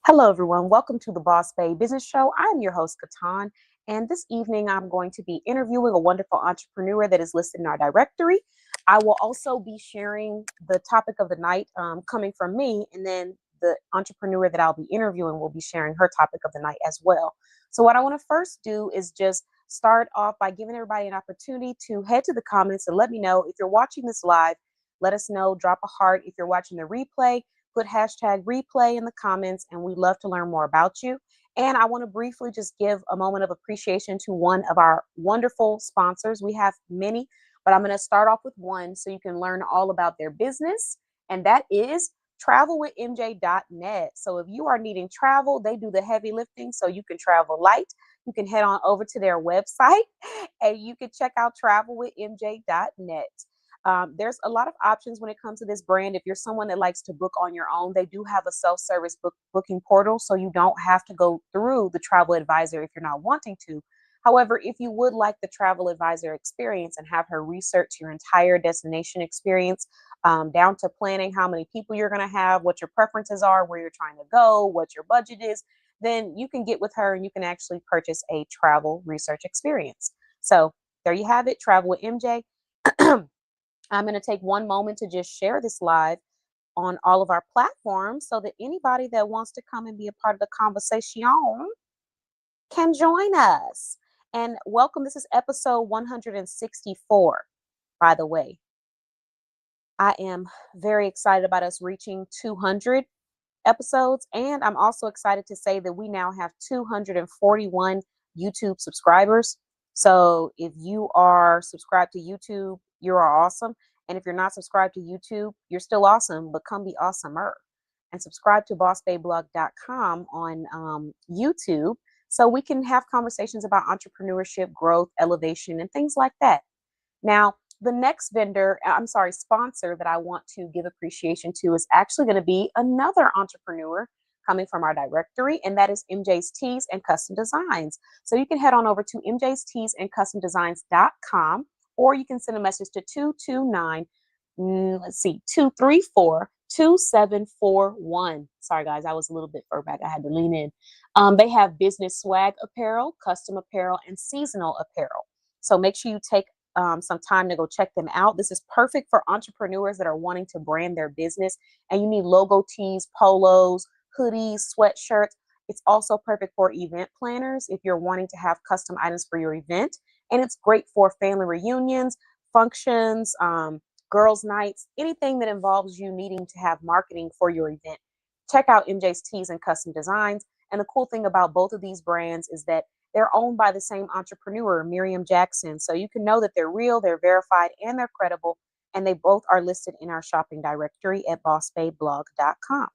Hello, everyone. Welcome to the Boss Bay Business Show. I'm your host, Katan, and this evening I'm going to be interviewing a wonderful entrepreneur that is listed in our directory. I will also be sharing the topic of the night coming from me, and then the entrepreneur that I'll be interviewing will be sharing her topic of the night as well. So, what I want to first do is just start off by giving everybody an opportunity to head to the comments and let me know if you're watching this live. Let us know, drop a heart. If you're watching the replay, put hashtag replay in the comments, and we'd love to learn more about you. And I want to briefly just give a moment of appreciation to one of our wonderful sponsors. We have many, but I'm going to start off with one so you can learn all about their business, and that is travelwithmj.net. So if you are needing travel, they do the heavy lifting so you can travel light. You can head on over to their website and you can check out travelwithmj.net. There's a lot of options when it comes to this brand. If you're someone that likes to book on your own, they do have a self-service booking portal, so you don't have to go through the travel advisor if you're not wanting to. However, if you would like the travel advisor experience and have her research your entire destination experience, down to planning how many people you're going to have, what your preferences are, where you're trying to go, what your budget is, then you can get with her and you can actually purchase a travel research experience. So there you have it, Travel with MJ. I'm going to take one moment to just share this live on all of our platforms so that anybody that wants to come and be a part of the conversation can join us. And welcome. This is episode 164, by the way. I am very excited about us reaching 200 episodes. And I'm also excited to say that we now have 241 YouTube subscribers. So if you are subscribed to YouTube, you are awesome. And if you're not subscribed to YouTube, you're still awesome, but come be awesomer. And subscribe to bossbayblog.com on YouTube so we can have conversations about entrepreneurship, growth, elevation, and things like that. Now, the next sponsor that I want to give appreciation to is actually going to be another entrepreneur coming from our directory, and that is MJ's Tees and Custom Designs. So you can head on over to MJ's Tees and Custom Designs.com, or you can send a message to 234-2741. Sorry, guys, I was a little bit far back. I had to lean in. They have business swag apparel, custom apparel, and seasonal apparel. So make sure you take some time to go check them out. This is perfect for entrepreneurs that are wanting to brand their business, and you need logo tees, polos, hoodies, sweatshirts. It's also perfect for event planners if you're wanting to have custom items for your event. And it's great for family reunions, functions, girls' nights, anything that involves you needing to have marketing for your event. Check out MJ's Tees and Custom Designs. And the cool thing about both of these brands is that they're owned by the same entrepreneur, Miriam Jackson. So you can know that they're real, they're verified, and they're credible. And they both are listed in our shopping directory at bossbayblog.com.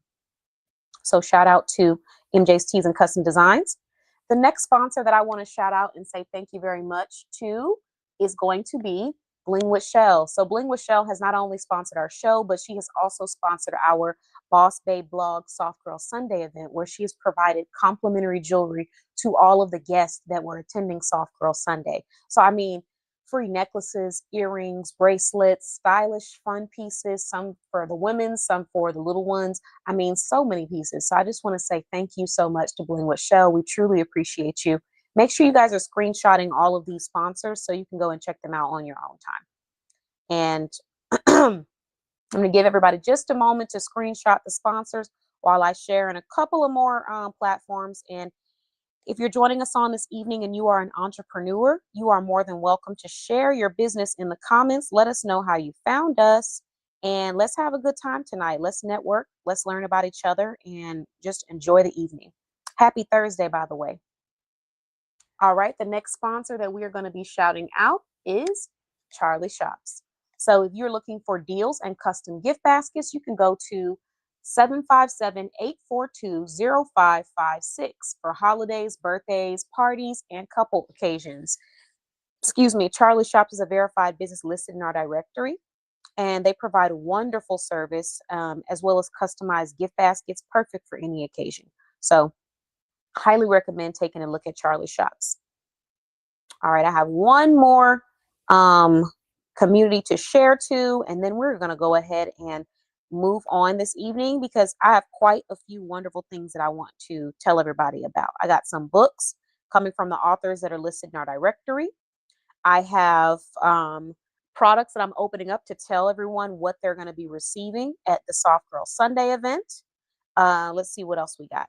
So shout out to MJ's Tees and Custom Designs. The next sponsor that I want to shout out and say thank you very much to is going to be Bling with Shell. So Bling with Shell has not only sponsored our show, but she has also sponsored our Boss Bay Blog Soft Girl Sunday event, where she has provided complimentary jewelry to all of the guests that were attending Soft Girl Sunday. So, I mean, free necklaces, earrings, bracelets, stylish, fun pieces, some for the women, some for the little ones. I mean, so many pieces. So I just want to say thank you so much to Bling with Shell. We truly appreciate you. Make sure you guys are screenshotting all of these sponsors so you can go and check them out on your own time. And I'm going to give everybody just a moment to screenshot the sponsors while I share in a couple of more platforms. And if you're joining us on this evening and you are an entrepreneur, you are more than welcome to share your business in the comments. Let us know how you found us, and let's have a good time tonight. Let's network, let's learn about each other, and just enjoy the evening. Happy Thursday, by the way. All right, the next sponsor that we are going to be shouting out is Charlie Shops. So if you're looking for deals and custom gift baskets, you can go to 757-842-0556 for holidays, birthdays, parties, and couple occasions. Excuse me, Charlie Shops is a verified business listed in our directory, and they provide wonderful service as well as customized gift baskets, perfect for any occasion. So highly recommend taking a look at Charlie Shops. All right, I have one more community to share to, and then we're going to go ahead and move on this evening because I have quite a few wonderful things that I want to tell everybody about. I got some books coming from the authors that are listed in our directory. I have products that I'm opening up to tell everyone what they're going to be receiving at the Soft Girl Sunday event. Let's see what else we got.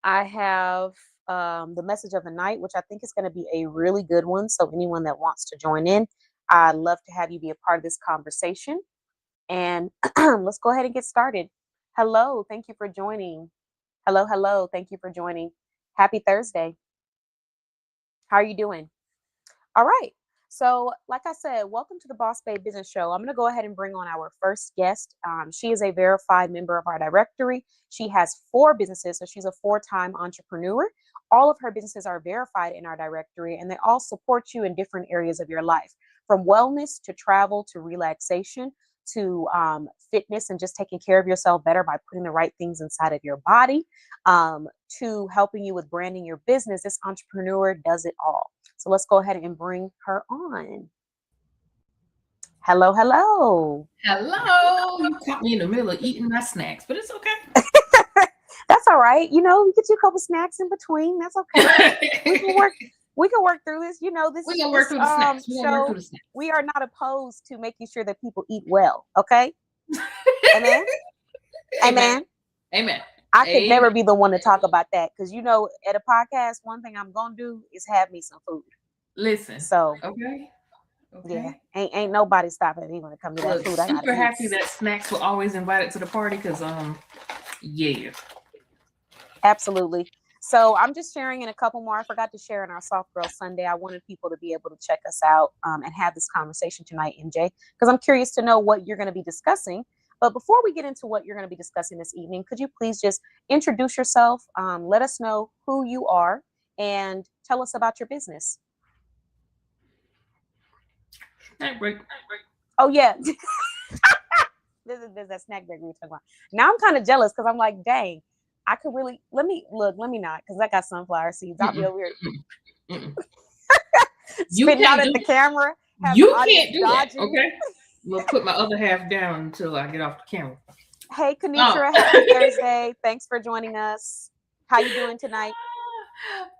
I have the message of the night, which I think is going to be a really good one. So anyone that wants to join in, I'd love to have you be a part of this conversation. And let's go ahead and get started. Hello, thank you for joining. Hello, hello, thank you for joining. Happy Thursday. How are you doing? All right. So, like I said, welcome to the Boss Babe Business Show. I'm going to go ahead and bring on our first guest. She is a verified member of our directory. She has 4 businesses, so she's a 4-time entrepreneur. All of her businesses are verified in our directory, and they all support you in different areas of your life, from wellness to travel to relaxation to fitness and just taking care of yourself better by putting the right things inside of your body, to helping you with branding your business. This entrepreneur does it all. So let's go ahead and bring her on. Hello, hello. Hello. You caught me in the middle of eating my snacks, but it's okay. That's all right. You know, we get you a couple snacks in between. That's okay. We can work through this. You know, this We're gonna work through the snacks. show. We are not opposed to making sure that people eat well. Okay. Amen. Amen. Amen. I could never be the one to talk about that because, you know, at a podcast, one thing I'm gonna do is have me some food. Listen. So okay. Yeah, ain't nobody stopping me when it comes to that food. I'm super happy that snacks were always invited to the party because yeah, absolutely. So I'm just sharing in a couple more. I forgot to share in our Soft Girl Sunday. I wanted people to be able to check us out and have this conversation tonight, MJ, because I'm curious to know what you're going to be discussing. But before we get into what you're going to be discussing this evening, could you please just introduce yourself, let us know who you are, and tell us about your business. Snack break. Oh, yeah. There's that snack break we were talking about. Now I'm kind of jealous because I'm like, dang, I could really, let me not, because I got sunflower seeds. I'll be over here spitting out at the camera. You can't do that, okay? We'll put my other half down until I get off the camera. Hey, Kanitra, happy Thursday. Thanks for joining us. How you doing tonight?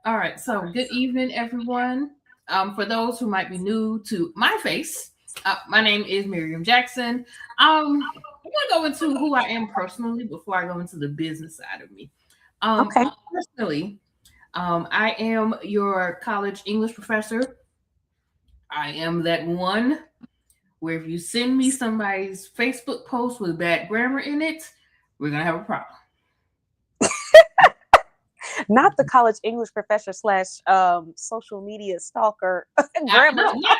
All right, so good evening, everyone. For those who might be new to my face, my name is Miriam Jackson. I'm going to go into who I am personally before I go into the business side of me. Okay. Personally, I am your college English professor. I am that one where if you send me somebody's Facebook post with bad grammar in it, we're going to have a problem. Not the college English professor / social media stalker. Grammar. No, not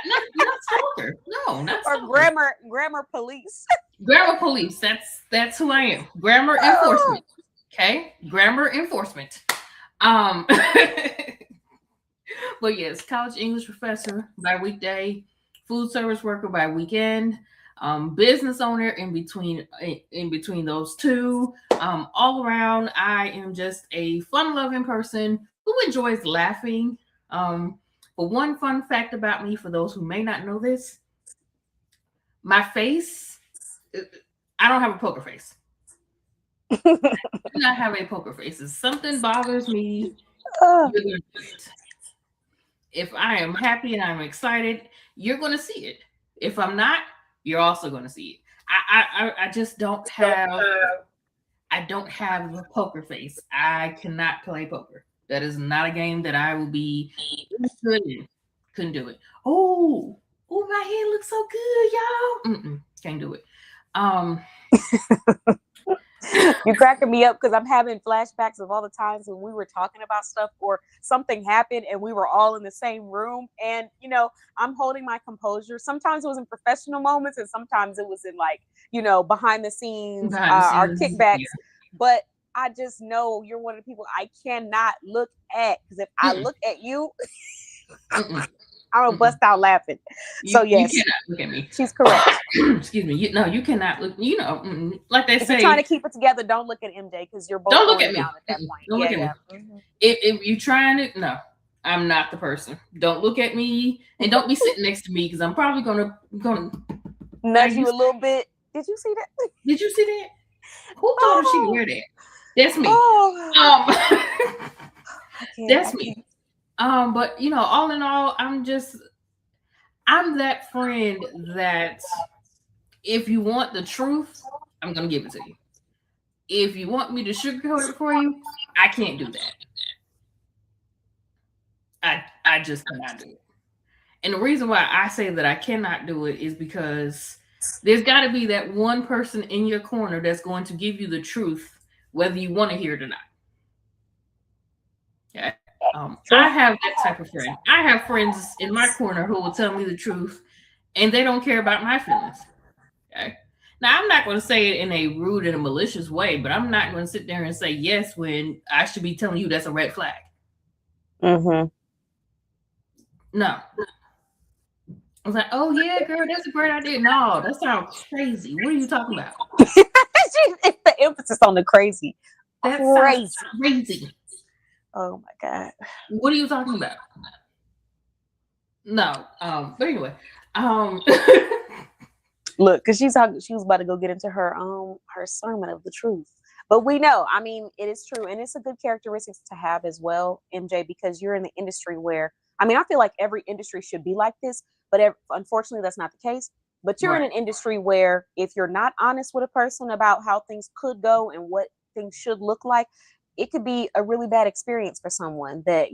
stalker. No, not stalker. Or grammar police. Grammar police. That's who I am. Grammar enforcement. Okay, grammar enforcement. But yes, college English professor by weekday, food service worker by weekend, business owner in between those two. All around, I am just a fun-loving person who enjoys laughing. But one fun fact about me, for those who may not know this, my face, I don't have a poker face. I do not have a poker face. If something bothers me, you're gonna do it. If I am happy and I'm excited, you're going to see it. If I'm not, you're also going to see it. I just don't have. I don't have the poker face. I cannot play poker. That is not a game that I will be good in. Couldn't do it. Oh, my head looks so good, y'all. Can't do it. You're cracking me up because I'm having flashbacks of all the times when we were talking about stuff or something happened and we were all in the same room. And, you know, I'm holding my composure. Sometimes it was in professional moments and sometimes it was in behind the scenes, our kickbacks. Yeah. But I just know you're one of the people I cannot look at because if I look at you, I'm gonna bust out laughing. So yes, you cannot look at me. She's correct. Excuse me. You cannot look. Like they say, if you're trying to keep it together, don't look at MJ because you're both don't look at me. Down at that point. Don't look at me. Mm-hmm. If you're trying to, no, I'm not the person. Don't look at me and don't be sitting next to me because I'm probably gonna nudge you a little bit. Did you see that? Did you see that? Who told her she could wear that? That's me. Oh, I can't. That's I me. can't. But all in all, I'm that friend that if you want the truth, I'm gonna give it to you. If you want me to sugarcoat it for you, I can't do that. I just cannot do it. And the reason why I say that I cannot do it is because there's got to be that one person in your corner that's going to give you the truth, whether you want to hear it or not. Yeah. I have that type of friend. I have friends in my corner who will tell me the truth, and they don't care about my feelings. Okay. Now, I'm not going to say it in a rude and a malicious way, but I'm not going to sit there and say yes when I should be telling you that's a red flag. Mm-hmm. No. I was like, oh, yeah, girl, that's a great idea. No, that sounds crazy. What are you talking about? It's the emphasis on the crazy. That Crazy. sounds crazy. Oh my God. What are you talking about? No. But anyway. Look, because she was about to go get into her sermon of the truth. But we know, I mean, it is true, and it's a good characteristics to have as well, MJ, because you're in the industry where, I mean, I feel like every industry should be like this, but unfortunately that's not the case. But you're in an industry where if you're not honest with a person about how things could go and what things should look like, it could be a really bad experience for someone that,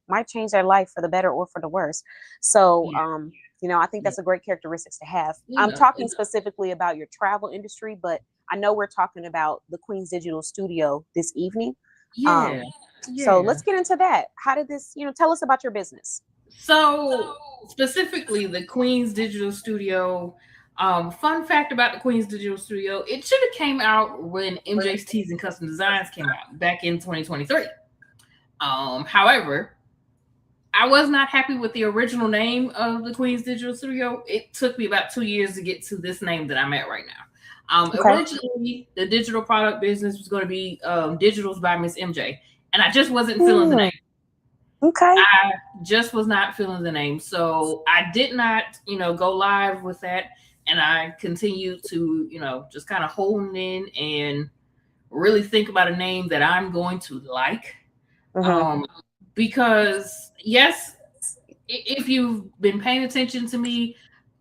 might change their life for the better or for the worse. So, I think that's a great characteristics to have. I'm talking specifically about your travel industry, but I know we're talking about the Queen's Digital Studio this evening. So let's get into that. How did this, tell us about your business. So specifically the Queen's Digital Studio, fun fact about the Queen's Digital Studio, it should have came out when MJ's Tees and Custom Designs came out back in 2023. However, I was not happy with the original name of the Queen's Digital Studio. It took me about 2 years to get to this name that I'm at right now. Originally, the digital product business was going to be Digitals by Miss MJ, and I just wasn't feeling the name. Okay. I just was not feeling the name, so I did not, go live with that, and I continued to, just kind of hone in and really think about a name that I'm going to like. Because yes, if you've been paying attention to me,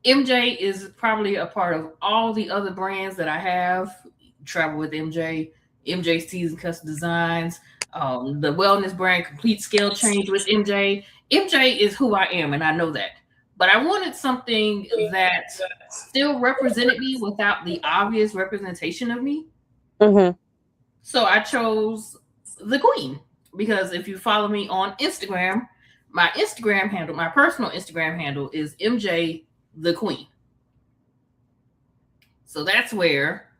MJ is probably a part of all the other brands that I have. Travel with MJ, MJ's Tees and Custom Designs, the wellness brand Complete Scale Change with MJ. MJ is who I am, and I know that. But I wanted something that still represented me without the obvious representation of me. So I chose the Queen. Because if you follow me on Instagram, my personal Instagram handle is MJ the Queen. So that's where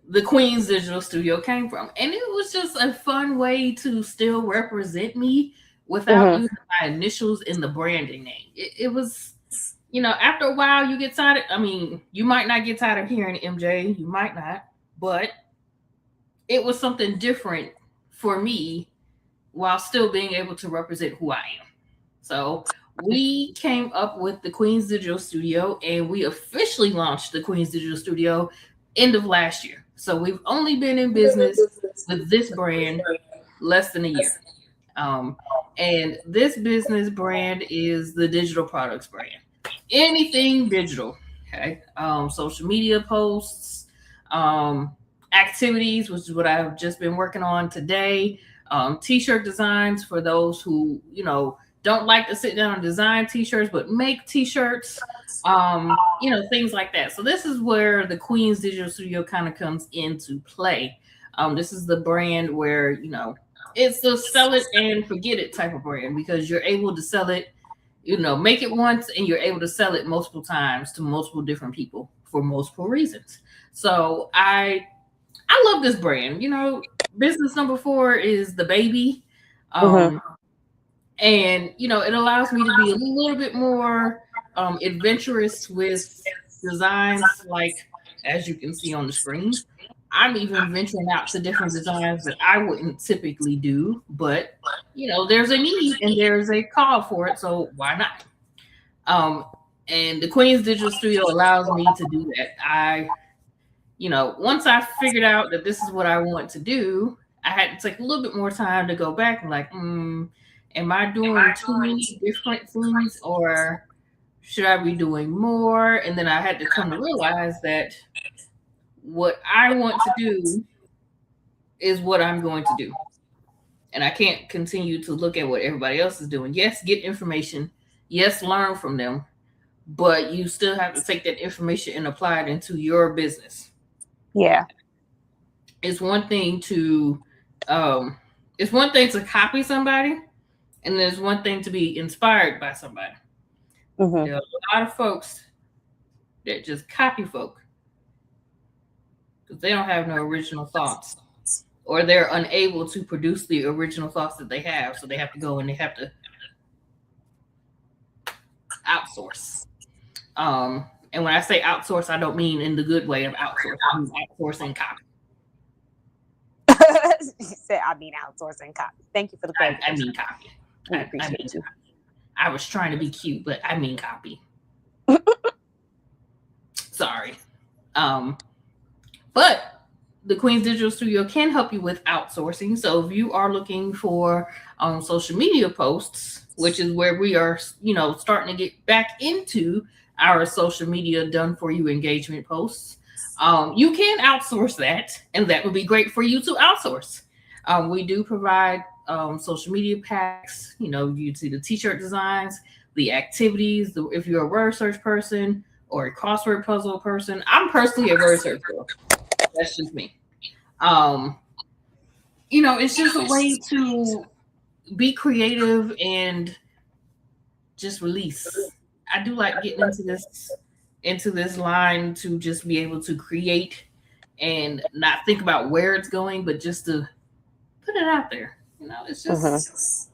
the Queen's Digital Studio came from. And it was just a fun way to still represent me without using my initials in the branding name. It was, after a while you get tired. I mean, you might not get tired of hearing MJ. You might not. But it was something different for me while still being able to represent who I am. So we came up with the Queen's Digital Studio, and we officially launched the Queen's Digital Studio end of last year. So we've only been in business with this brand less than a year. And this business brand is the digital products brand. Anything digital, okay? Social media posts, activities, which is what I've just been working on today. T-shirt designs for those who, don't like to sit down and design t-shirts, but make t-shirts, things like that. So this is where the Queen's Digital Studio kind of comes into play. This is the brand where, it's the sell it and forget it type of brand, because you're able to sell it, make it once, and you're able to sell it multiple times to multiple different people for multiple reasons. So I love this brand. Business number 4 is the baby. And, it allows me to be a little bit more adventurous with designs, like, as you can see on the screen. I'm even venturing out to different designs that I wouldn't typically do, but, there's a need and there's a call for it, so why not? And the Queen's Digital Studio allows me to do that. I once I figured out that this is what I want to do, I had to take a little bit more time to go back and like, am I doing too many different things, or should I be doing more? And then I had to come to realize that what I want to do is what I'm going to do. And I can't continue to look at what everybody else is doing. Yes, get information. Yes, learn from them. But you still have to take that information and apply it into your business. Yeah. It's one thing to copy somebody, and there's one thing to be inspired by somebody. Mm-hmm. There are a lot of folks that just copy folk because they don't have no original thoughts, or they're unable to produce the original thoughts that they have, so they have to go and they have to outsource. And when I say outsource, I don't mean in the good way of outsource. I mean outsourcing copy. She said, I mean outsourcing copy. Thank you for the I mean copy. We appreciate you. I was trying to be cute, but I mean copy. Sorry. But the Queen's Digital Studio can help you with outsourcing. So if you are looking for social media posts, which is where we are, starting to get back into our social media done for you engagement posts, you can outsource that, and that would be great for you to outsource. We do provide social media packs. You see the t-shirt designs, the activities, if you're a word search person or a crossword puzzle person. I'm personally a word search girl. That's just me. It's just a way to be creative and just release. I do like getting into this line to just be able to create and not think about where it's going, but just to put it out there. It's just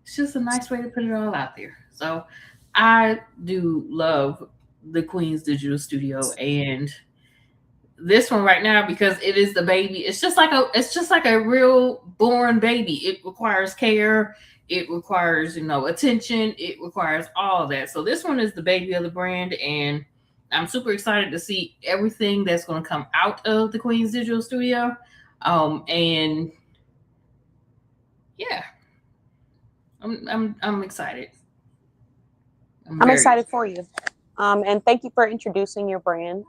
it's just a nice way to put it all out there. So I do love the Queen's Digital Studio, and this one right now, because it is the baby, it's just like a real born baby. It requires care, it requires attention, it requires all that. So this one is the baby of the brand, and I'm super excited to see everything that's going to come out of the Queen's Digital Studio. And yeah, I'm excited. I'm excited for you. And thank you for introducing your brand.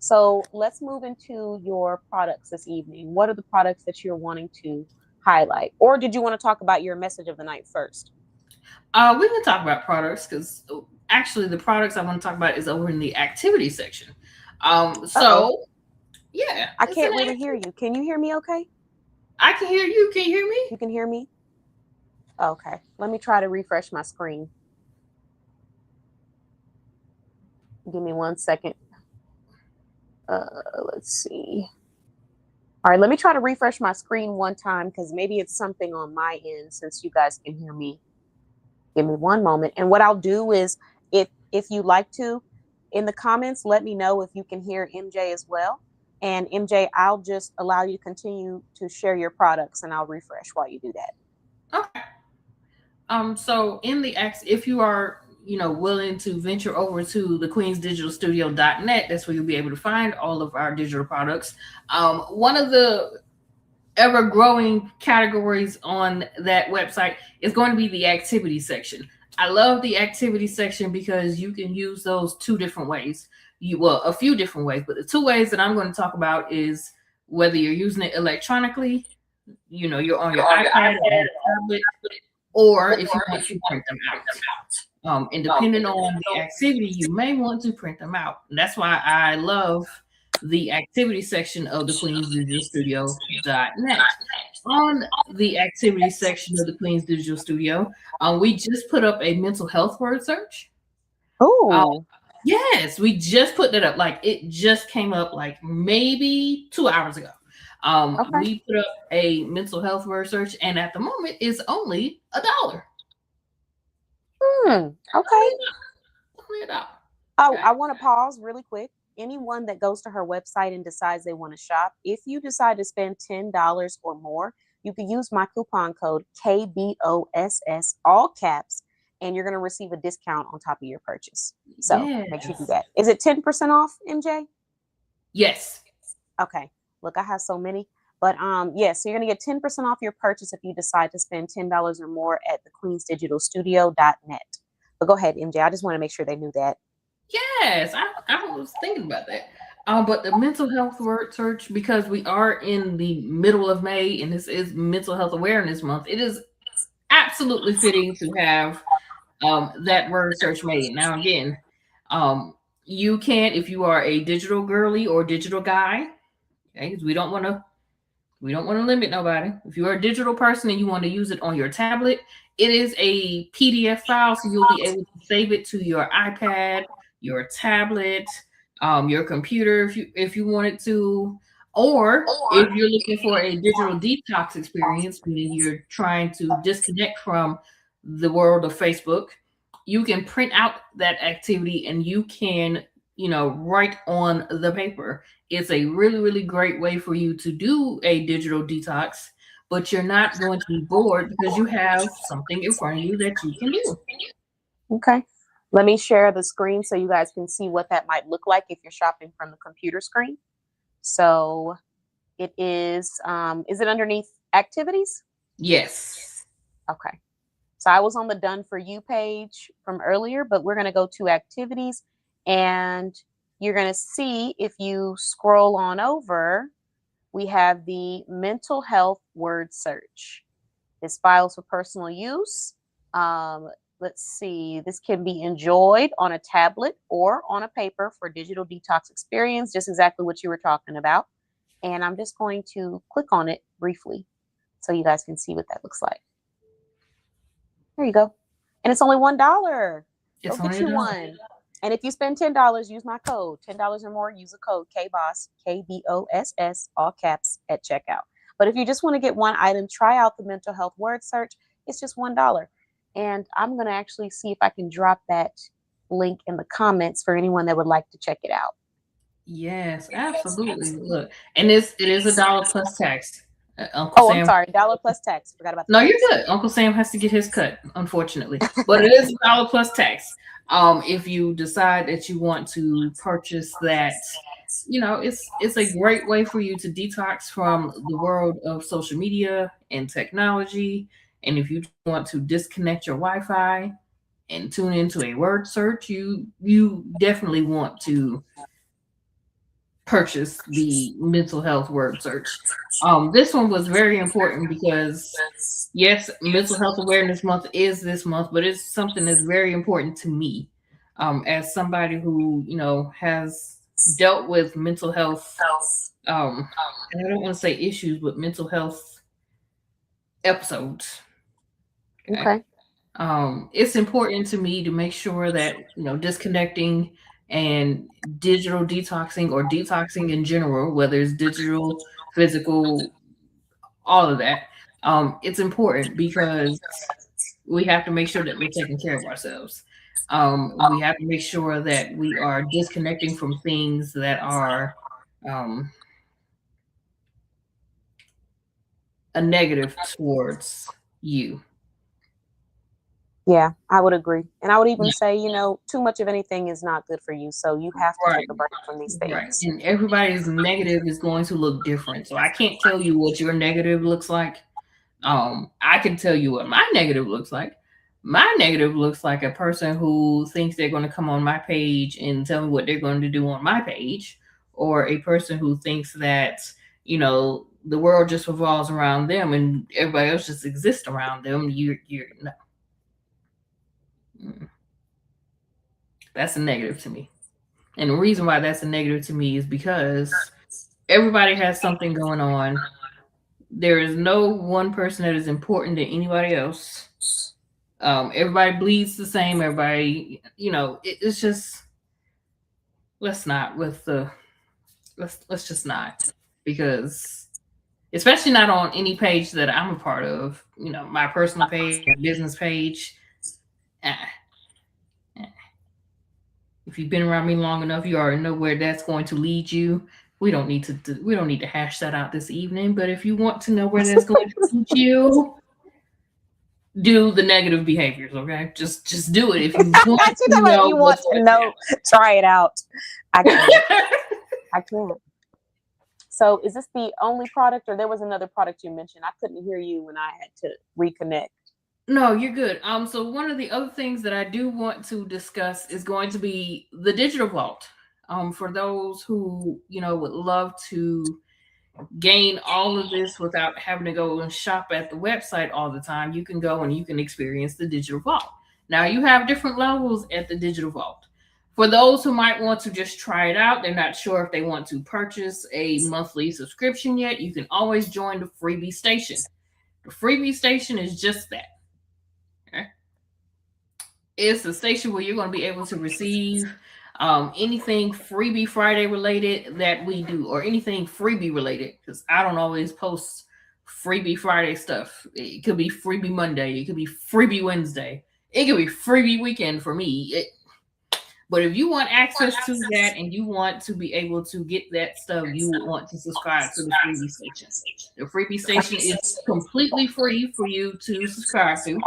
So let's move into your products this evening. What are the products that you're wanting to highlight? Or did you want to talk about your message of the night first? We can talk about products, because actually the products I want to talk about is over in the activity section. Yeah. I can't really hear you. Can you hear me okay? I can hear you. Can you hear me? You can hear me? Okay. Let me try to refresh my screen. Give me 1 second. Let's see. All right, let me try to refresh my screen one time, because maybe it's something on my end since you guys can hear me. Give me one moment. And what I'll do is, if you like to, in the comments, let me know if you can hear MJ as well. And MJ, I'll just allow you to continue to share your products, and I'll refresh while you do that. Okay. So in the if you are willing to venture over to the queensdigitalstudio.net, that's where you'll be able to find all of our digital products. One of the ever growing categories on that website is going to be the activity section. I love the activity section because you can use those two different ways. A few different ways, but the two ways that I'm going to talk about is whether you're using it electronically, you're on your iPad or your tablet, or if you want to print them out. And depending on the activity, you may want to print them out. And that's why I love the activity section of the queensdigitalstudio.net. On the activity section of the Queen's Digital Studio, we just put up a mental health word search. Oh, yes, we just put that up. Like, it just came up like maybe 2 hours ago. okay. We put up a mental health word search, and at the moment it's only $1. Okay. Only $1. Oh, I want to pause really quick. Anyone that goes to her website and decides they want to shop, if you decide to spend $10 or more, you can use my coupon code KBOSS, all caps, and you're going to receive a discount on top of your purchase. So make sure you do that. Is it 10% off, MJ? Yes. Okay. Look, I have so many. But yeah, so you're gonna get 10% off your purchase if you decide to spend $10 or more at the queensdigitalstudio.net. But go ahead, MJ. I just want to make sure they knew that. Yes, I was thinking about that. But the mental health word search, because we are in the middle of May and this is Mental Health Awareness Month, it is absolutely fitting to have that word search made. Now, again, um, you can, if you are a digital girly or digital guy, okay, because we don't want to limit nobody. If you're a digital person and you want to use it on your tablet, it is a PDF file, so you'll be able to save it to your iPad, your tablet, your computer if you wanted to, or if you're looking for a digital detox experience, meaning you're trying to disconnect from the world of Facebook, you can print out that activity and you can, write on the paper. It's a really, really great way for you to do a digital detox, but you're not going to be bored because you have something in front of you that you can do. Okay. Let me share the screen so you guys can see what that might look like if you're shopping from the computer screen. So it is it underneath activities? Yes. Okay. So I was on the done for you page from earlier, but we're going to go to activities, and you're going to see if you scroll on over, we have the mental health word search. This files for personal use. Let's see, this can be enjoyed on a tablet or on a paper for digital detox experience, just exactly what you were talking about. And I'm just going to click on it briefly so you guys can see what that looks like. There you go. And it's only $1. Go get you one. And if you spend $10, use my code. $10 or more, use the code KBOSS, KBOSS, all caps at checkout. But if you just want to get one item, try out the mental health word search. It's just $1. And I'm going to actually see if I can drop that link in the comments for anyone that would like to check it out. Yes, absolutely. Look, and it is $1 plus tax. Uncle Sam. I'm sorry, $1 plus tax. Forgot about that. No, you're good. Uncle Sam has to get his cut, unfortunately, but it is $1 plus tax. If you decide that you want to purchase that, it's a great way for you to detox from the world of social media and technology. And if you want to disconnect your Wi-Fi and tune into a word search, you definitely want to purchase the mental health word search. This one was very important because yes, Mental Health Awareness Month is this month, but it's something that's very important to me as somebody who has dealt with mental health. And I don't want to say issues, but mental health episodes. Okay. It's important to me to make sure that disconnecting and digital detoxing or detoxing in general, whether it's digital, physical, all of that, it's important because we have to make sure that we're taking care of ourselves. We have to make sure that we are disconnecting from things that are a negative towards you. Yeah, I would agree. And I would even say, too much of anything is not good for you. So you have to take a break from these things. Right. And everybody's negative is going to look different. So I can't tell you what your negative looks like. I can tell you what my negative looks like. My negative looks like a person who thinks they're going to come on my page and tell me what they're going to do on my page, or a person who thinks that, the world just revolves around them and everybody else just exists around them. You're no. That's a negative to me. And the reason why that's a negative to me is because everybody has something going on. There is no one person that is important to anybody else. Everybody bleeds the same. Everybody, it's just, let's just not, because especially not on any page that I'm a part of, my personal page, business page. If you've been around me long enough, you already know where that's going to lead you. We don't need to hash that out this evening. But if you want to know where that's going to lead you, do the negative behaviors. Okay, just do it. If you want to know, try it out. I can't. So is this the only product, or there was another product you mentioned? I couldn't hear you when I had to reconnect. No, you're good. So one of the other things that I do want to discuss is going to be the digital vault. For those who, would love to gain all of this without having to go and shop at the website all the time, you can go and you can experience the digital vault. Now, you have different levels at the digital vault. For those who might want to just try it out, they're not sure if they want to purchase a monthly subscription yet, you can always join the freebie station. The freebie station is just that. Okay? It's a station where you're going to be able to receive anything Freebie Friday related that we do, or anything freebie related, because I don't always post Freebie Friday stuff. It could be Freebie Monday, it could be Freebie Wednesday, it could be Freebie Weekend for me. But if you want access to that and you want to be able to get that stuff, you would want to subscribe to the freebie station. The freebie station is completely free for you to subscribe to.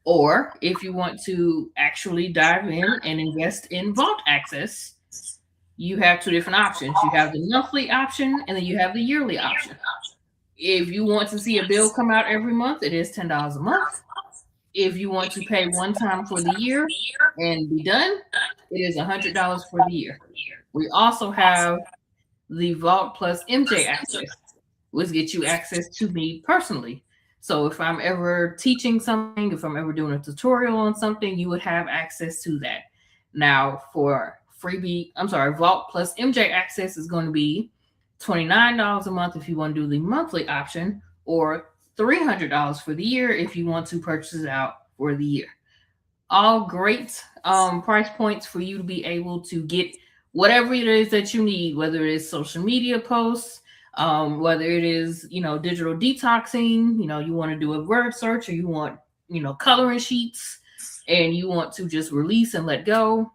Or if you want to actually dive in and invest in vault access, you have two different options. You have the monthly option and then you have the yearly option. If you want to see a bill come out every month, it is $10 a month. If you want to pay one time for the year and be done, it is $100 for the year. We also have the Vault Plus MJ access, which gets you access to me personally. So if I'm ever teaching something, if I'm ever doing a tutorial on something, you would have access to that. Now for Vault Plus MJ access is going to be $29 a month if you want to do the monthly option, or $300 for the year if you want to purchase it out for the year. All great price points for you to be able to get whatever it is that you need, whether it is social media posts, whether it is, digital detoxing, you want to do a word search, or you want, coloring sheets, and you want to just release and let go.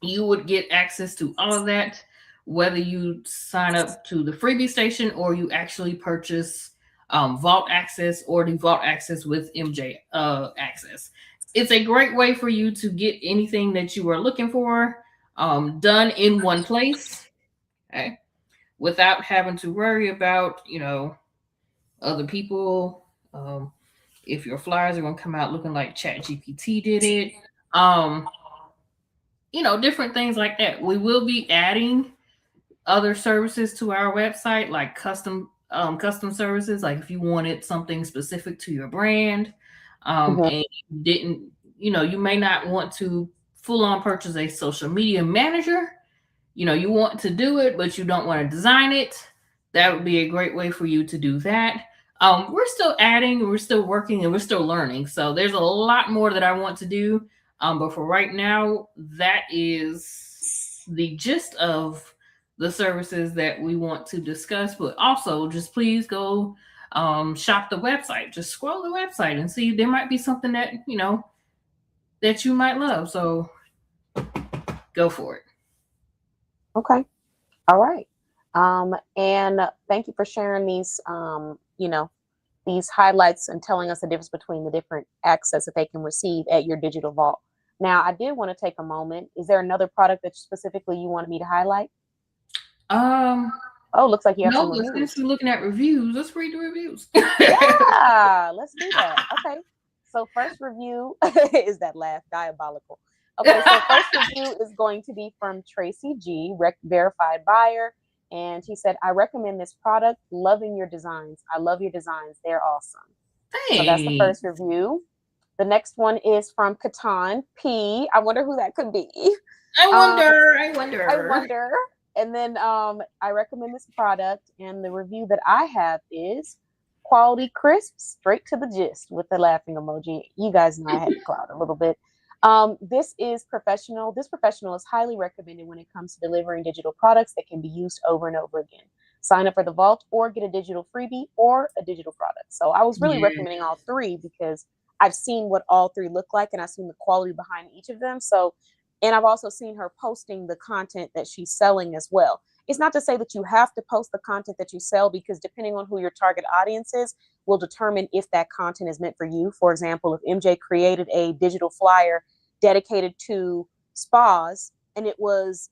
You would get access to all of that, whether you sign up to the freebie station or you actually purchase Vault Access or the Vault Access with MJ access. It's a great way for you to get anything that you are looking for done in one place, okay, without having to worry about, other people. If your flyers are going to come out looking like ChatGPT did it, different things like that. We will be adding other services to our website, like custom services, like if you wanted something specific to your brand, and you didn't, you may not want to full on purchase a social media manager. You want to do it, but you don't want to design it. That would be a great way for you to do that. We're still adding, we're still working, and we're still learning. So there's a lot more that I want to do. But for right now, that is the gist of the services that we want to discuss. But also, just please go shop the website. Just scroll the website and see, there might be something that, that you might love. So go for it. Okay. All right. And thank you for sharing these, these highlights and telling us the difference between the different access that they can receive at your digital vault. Now, I did want to take a moment. Is there another product that specifically you wanted me to highlight? Oh, looks like you have some reviews. Since we're looking at reviews, let's read the reviews. Yeah, let's do that. Okay. So first review is that laugh diabolical. Okay, so first review is going to be from Tracy G, verified buyer. And she said, I recommend this product. Loving your designs. I love your designs. They're awesome. Hey. So that's the first review. The next one is from Katan P. I wonder who that could be. I wonder. And then I recommend this product. And the review that I have is quality crisp, straight to the gist, with the laughing emoji. You guys know I had to cloud a little bit. This is professional. This professional is highly recommended when it comes to delivering digital products that can be used over and over again. Sign up for the vault or get a digital freebie or a digital product. So I was really recommending all three because I've seen what all three look like and I've seen the quality behind each of them. So, and I've also seen her posting the content that she's selling as well. It's not to say that you have to post the content that you sell, because depending on who your target audience is will determine if that content is meant for you. For example, if MJ created a digital flyer dedicated to spas and it was,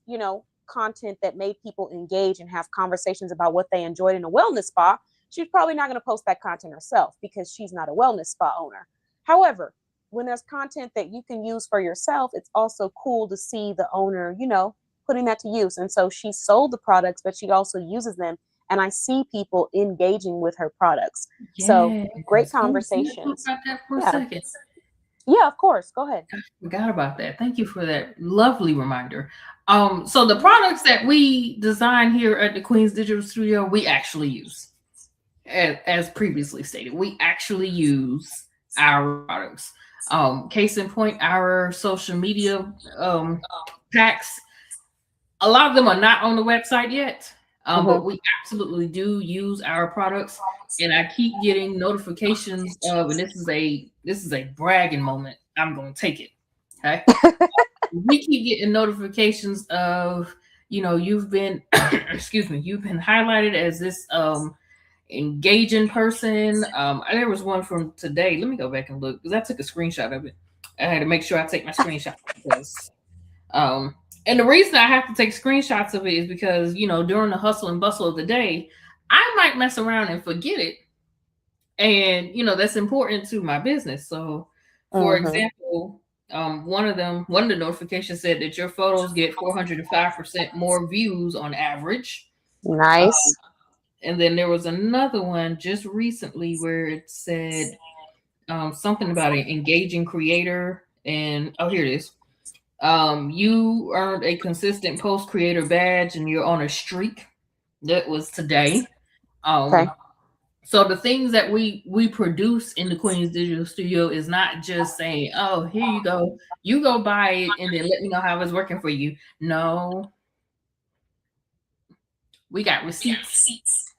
content that made people engage and have conversations about what they enjoyed in a wellness spa, she's probably not going to post that content herself because she's not a wellness spa owner. However, when there's content that you can use for yourself, it's also cool to see the owner, putting that to use. And so she sold the products, but she also uses them. And I see people engaging with her products. So great Yes. Oh, can I talk conversations. about that for a Yeah. second? Yeah, of course. Go ahead. I forgot about that. Thank you for that lovely reminder. So the products that we design here at the Queen's Digital Studio, we actually use, as previously stated, we actually use our products. Case in point, our social media packs. A lot of them are not on the website yet, but we absolutely do use our products. And I keep getting notifications of, and this is a bragging moment. I'm going to take it. Okay. We keep getting notifications of, you've been, excuse me, you've been highlighted as this engaging person. There was one from today. Let me go back and look because I took a screenshot of it. I had to make sure I take my screenshot because, and the reason I have to take screenshots of it is because, during the hustle and bustle of the day, I might mess around and forget it. And, that's important to my business. So, for example, one of the notifications said that your photos get 405% more views on average. Nice. And then there was another one just recently where it said something about an engaging creator. And here it is. You earned a consistent post creator badge and you're on a streak. That was today. Okay. So the things that we produce in the Queen's Digital Studio is not just saying, "Oh, here you go buy it, and then let me know how it's working for you." No, we got receipts.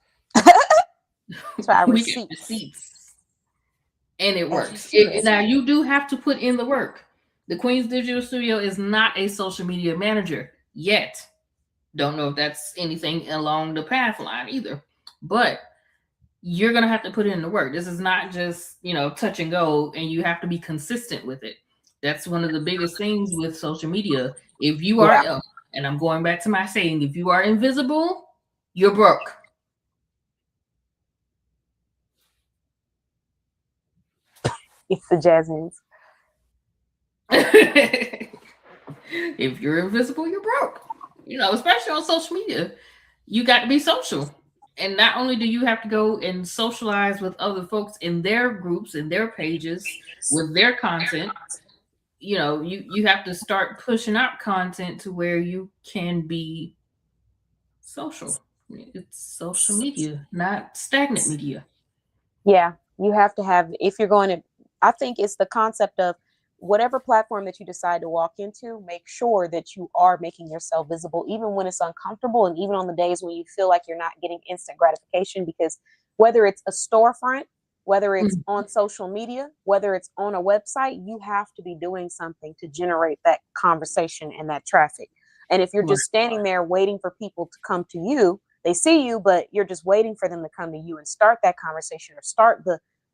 So our We get receipts. receipts, and it works. Now you do have to put in the work. The Queen's Digital Studio is not a social media manager yet. Don't know if that's anything along the path line either, but you're going to have to put in the work. This is not just, touch and go, and you have to be consistent with it. That's one of the biggest things with social media. If you are, and I'm going back to my saying, if you are invisible, you're broke. It's the Jasmine's. If you're invisible, you're broke. Especially on social media, you got to be social. And not only do you have to go and socialize with other folks in their groups and their pages with their content, you have to start pushing out content to where you can be social. It's social media, not stagnant media. Yeah, you have to have, if you're going to, I think it's the concept of whatever platform that you decide to walk into, make sure that you are making yourself visible, even when it's uncomfortable and even on the days when you feel like you're not getting instant gratification, because whether it's a storefront, whether it's on social media, whether it's on a website, you have to be doing something to generate that conversation and that traffic. And if you're just standing there waiting for people to come to you, they see you, but you're just waiting for them to come to you and start that conversation or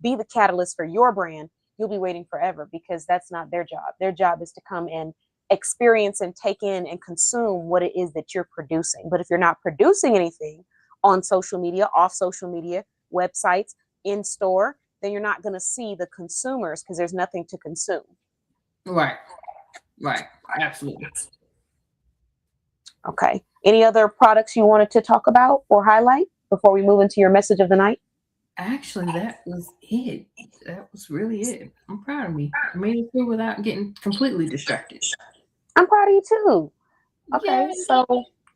be the catalyst for your brand, you'll be waiting forever because that's not their job. Their job is to come and experience and take in and consume what it is that you're producing. But if you're not producing anything on social media, off social media, websites, in store, then you're not going to see the consumers because there's nothing to consume. Right. Absolutely. Okay. Any other products you wanted to talk about or highlight before we move into your message of the night? Actually, that was it. That was really it. I'm proud of me. I made it through without getting completely distracted. I'm proud of you too. Okay, Yay. so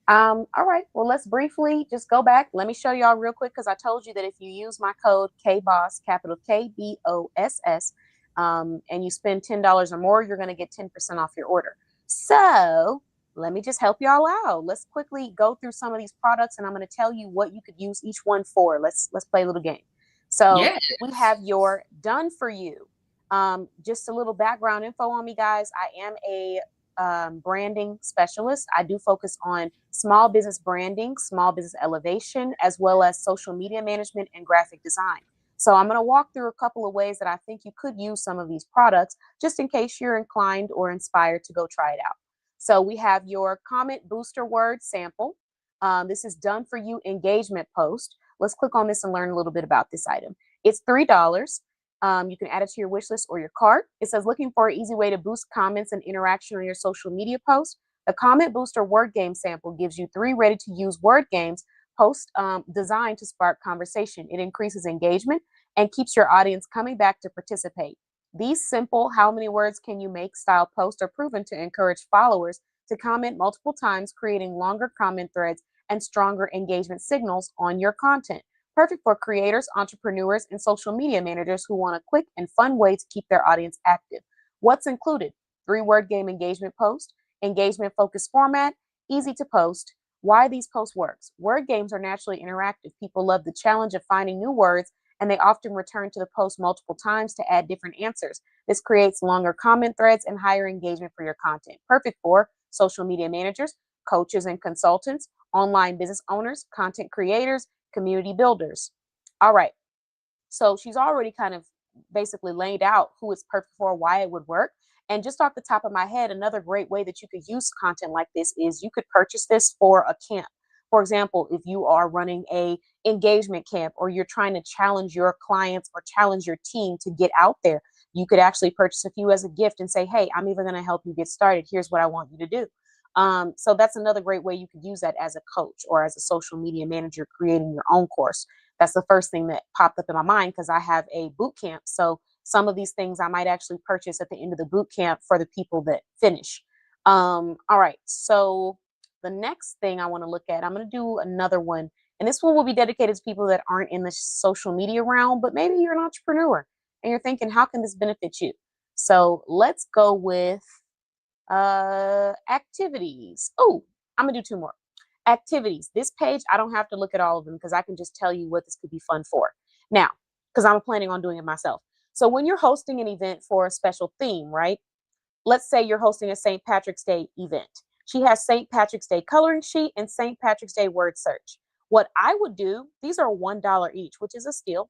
all right. Well, let's briefly just go back. Let me show y'all real quick because I told you that if you use my code KBOSS, capital KBOSS, and you spend $10 or more, you're going to get 10% off your order. So let me just help y'all out. Let's quickly go through some of these products, and I'm going to tell you what you could use each one for. Let's play a little game. So we have your Done For You. Just a little background info on me, guys. I am a branding specialist. I do focus on small business branding, small business elevation, as well as social media management and graphic design. So I'm going to walk through a couple of ways that I think you could use some of these products just in case you're inclined or inspired to go try it out. So we have your comment booster word sample. This is done for you engagement post. Let's click on this and learn a little bit about this item. It's $3. You can add it to your wish list or your cart. It says looking for an easy way to boost comments and interaction on your social media posts. The Comment Booster word game sample gives you 3 ready to use word games post designed to spark conversation. It increases engagement and keeps your audience coming back to participate. These simple how many words can you make style posts are proven to encourage followers to comment multiple times, creating longer comment threads and stronger engagement signals on your content. Perfect for creators, entrepreneurs, and social media managers who want a quick and fun way to keep their audience active. What's included? 3 word game engagement post, engagement focused format, easy to post. Why these posts works. Word games are naturally interactive. People love the challenge of finding new words, and they often return to the post multiple times to add different answers. This creates longer comment threads and higher engagement for your content. Perfect for social media managers, coaches and consultants, online business owners, content creators, community builders. All right. So she's already kind of basically laid out who it's perfect for, why it would work. And just off the top of my head, another great way that you could use content like this is you could purchase this for a camp. For example, if you are running a engagement camp or you're trying to challenge your clients or challenge your team to get out there, you could actually purchase a few as a gift and say, hey, I'm even going to help you get started. Here's what I want you to do. So that's another great way you could use that as a coach or as a social media manager creating your own course. That's the first thing that popped up in my mind because I have a boot camp. So some of these things I might actually purchase at the end of the boot camp for the people that finish. All right. So the next thing I want to look at, I'm going to do another one. And this one will be dedicated to people that aren't in the social media realm, but maybe you're an entrepreneur and you're thinking, how can this benefit you? So let's go with activities. Oh, I'm gonna do 2 more. Activities. This page, I don't have to look at all of them because I can just tell you what this could be fun for. Now, because I'm planning on doing it myself. So when you're hosting an event for a special theme, right? Let's say you're hosting a St. Patrick's Day event. She has St. Patrick's Day coloring sheet and St. Patrick's Day word search. What I would do, these are $1 each, which is a steal.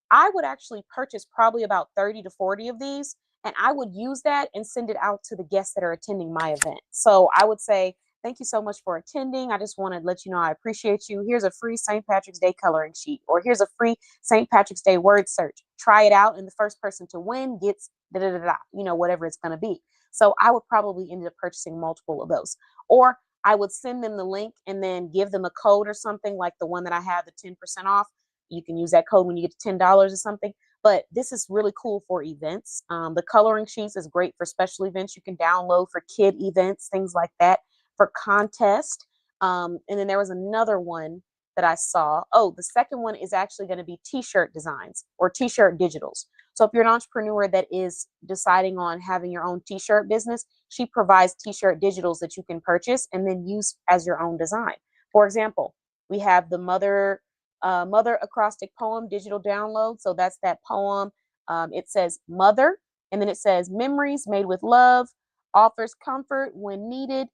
I would actually purchase probably about 30 to 40 of these, and I would use that and send it out to the guests that are attending my event. So I would say, thank you so much for attending. I just want to let you know I appreciate you. Here's a free St. Patrick's Day coloring sheet, or here's a free St. Patrick's Day word search. Try it out, and the first person to win gets da da da da, whatever it's going to be. So I would probably end up purchasing multiple of those. Or I would send them the link and then give them a code or something like the one that I have, the 10% off. You can use that code when you get to $10 or something. But this is really cool for events. The coloring sheets is great for special events. You can download for kid events, things like that, for contest. And then there was another one that I saw. Oh, the second one is actually going to be t-shirt designs or t-shirt digitals. So if you're an entrepreneur that is deciding on having your own t-shirt business, she provides t-shirt digitals that you can purchase and then use as your own design. For example, we have the Mother acrostic poem digital download. So that's that poem. It says mother, and then it says memories made with love, offers comfort when needed,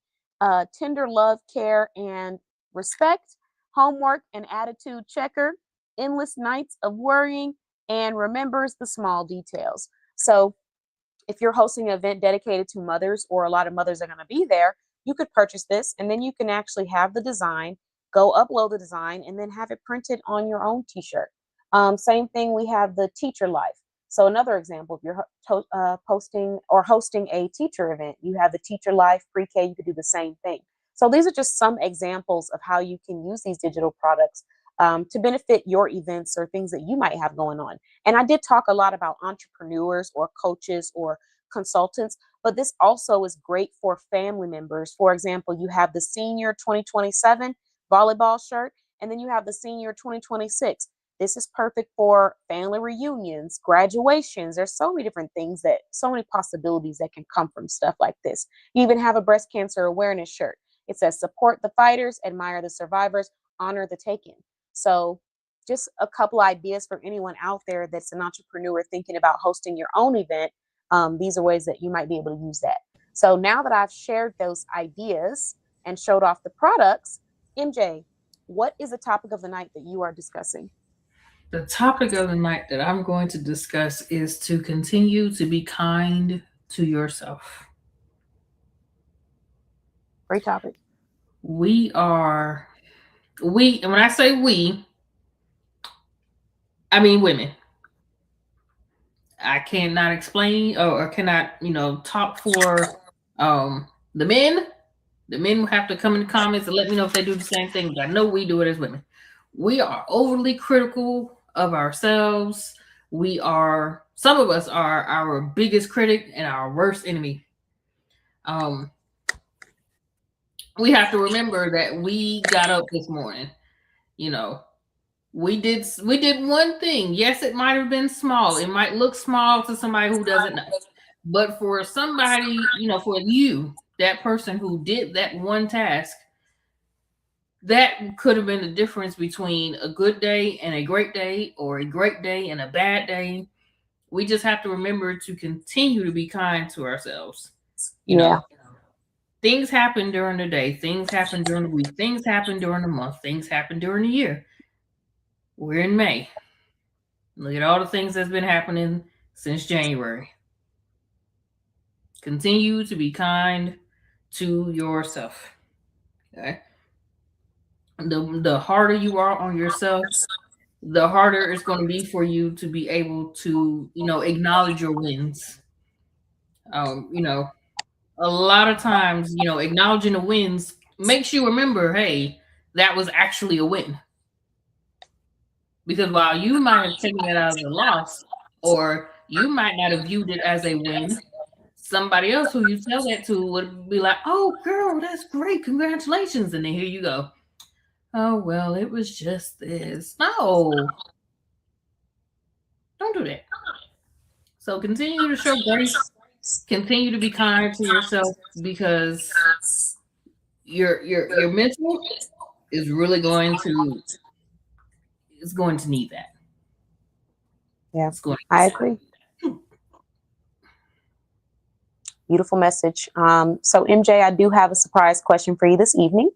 tender love, care, and respect, homework and attitude checker, endless nights of worrying, and remembers the small details. So if you're hosting an event dedicated to mothers, or a lot of mothers are going to be there, you could purchase this and then you can actually have the design, go upload the design, and then have it printed on your own t-shirt. Same thing, we have the teacher life. So another example, if you're posting or hosting a teacher event, you have the teacher life pre-K, you could do the same thing. So these are just some examples of how you can use these digital products to benefit your events or things that you might have going on. And I did talk a lot about entrepreneurs or coaches or consultants, but this also is great for family members. For example, you have the senior 2027 volleyball shirt, and then you have the senior 2026. This is perfect for family reunions, graduations. There's so many different things so many possibilities that can come from stuff like this. You even have a breast cancer awareness shirt. It says support the fighters, admire the survivors, honor the taken. So just a couple ideas for anyone out there that's an entrepreneur thinking about hosting your own event. These are ways that you might be able to use that. So now that I've shared those ideas and showed off the products, MJ, what is the topic of the night that you are discussing? The topic of the night that I'm going to discuss is to continue to be kind to yourself. Great topic. We are and when I say we, I mean women. I cannot explain or cannot, talk for the men. The men will have to come in the comments and let me know if they do the same thing. But I know we do it as women. We are overly critical of ourselves. Some of us are our biggest critic and our worst enemy. We have to remember that we got up this morning, we did one thing. Yes, it might have been small. It might look small to somebody who doesn't know. But for somebody, for you, that person who did that one task, that could have been the difference between a good day and a great day, or a great day and a bad day. We just have to remember to continue to be kind to ourselves. Things happen during the day, things happen during the week, things happen during the month, things happen during the year. We're in May. Look at all the things that's been happening since January. Continue to be kind to yourself. Okay. The harder you are on yourself, the harder it's going to be for you to be able to, acknowledge your wins. A lot of times, acknowledging the wins makes you remember, hey, that was actually a win. Because while you might have taken it as a loss, or you might not have viewed it as a win, somebody else who you tell that to would be like, oh, girl, that's great. Congratulations. And then here you go. Oh, well, it was just this. No. Don't do that. So continue to show grace. Continue to be kind to yourself, because your mental is really going to need that. Yeah, I agree. Beautiful message. So MJ, I do have a surprise question for you this evening.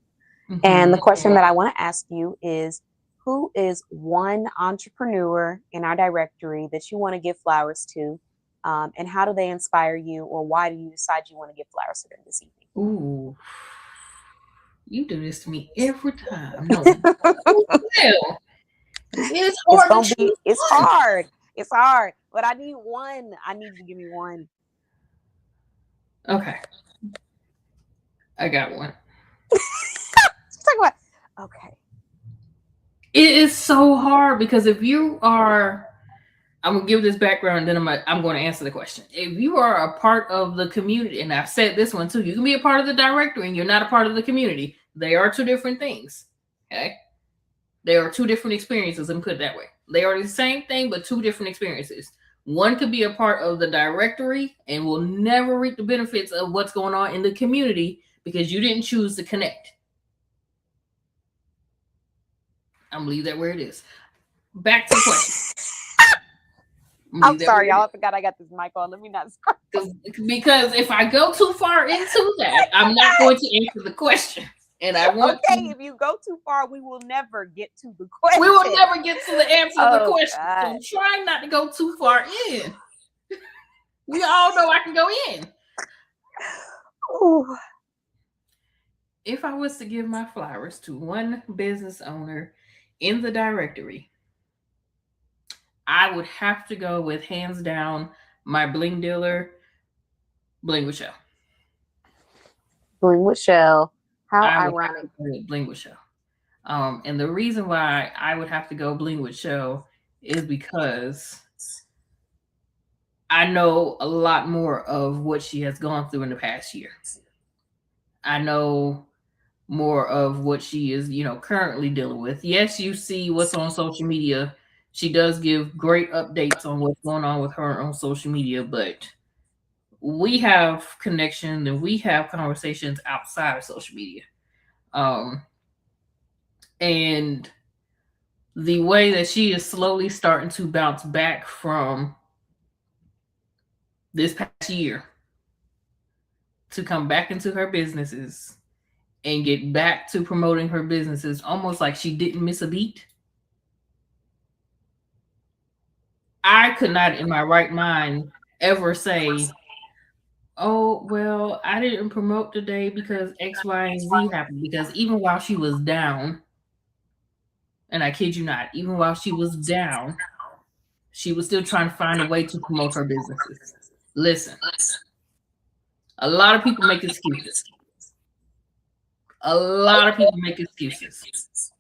Mm-hmm. And the question that I want to ask you is, who is one entrepreneur in our directory that you want to give flowers to? And how do they inspire you, or why do you decide you want to give flowers to them this evening? Ooh, you do this to me every time. No. Well, it's hard. It's hard. But I need one. I need you to give me one. Okay. I got one. Okay. It is so hard, because if you are, I'm going to give this background, and then I'm going to answer the question. If you are a part of the community, and I've said this one too, you can be a part of the directory and you're not a part of the community. They are two different things. Okay. They are two different experiences, and put it that way. They are the same thing, but two different experiences. One could be a part of the directory and will never reap the benefits of what's going on in the community because you didn't choose to connect. I'm going to leave that where it is. Back to the question. I'm sorry, y'all. I forgot I got this mic on. Let me not start. Because if I go too far into that, I'm not going to answer the question. And I want if you go too far, we will never get to the question. We will never get to the answer of the question. God. So try not to go too far in. We all know I can go in. Ooh. If I was to give my flowers to one business owner in the directory, I would have to go with, hands down, my bling dealer, Bling with Shell. Bling with Shell. How ironic. Bling with Shell. And the reason why I would have to go Bling with Shell is because I know a lot more of what she has gone through in the past year. I know more of what she is, currently dealing with. Yes, you see what's on social media. She does give great updates on what's going on with her on social media, but we have connections and we have conversations outside of social media. And the way that she is slowly starting to bounce back from this past year to come back into her businesses and get back to promoting her businesses almost like she didn't miss a beat. I could not in my right mind ever say, Oh, well, I didn't promote today because X, Y, and Z happened. Because even while she was down, and I kid you not, even while she was down, she was still trying to find a way to promote her businesses. Listen, a lot of people make excuses. A lot of people make excuses.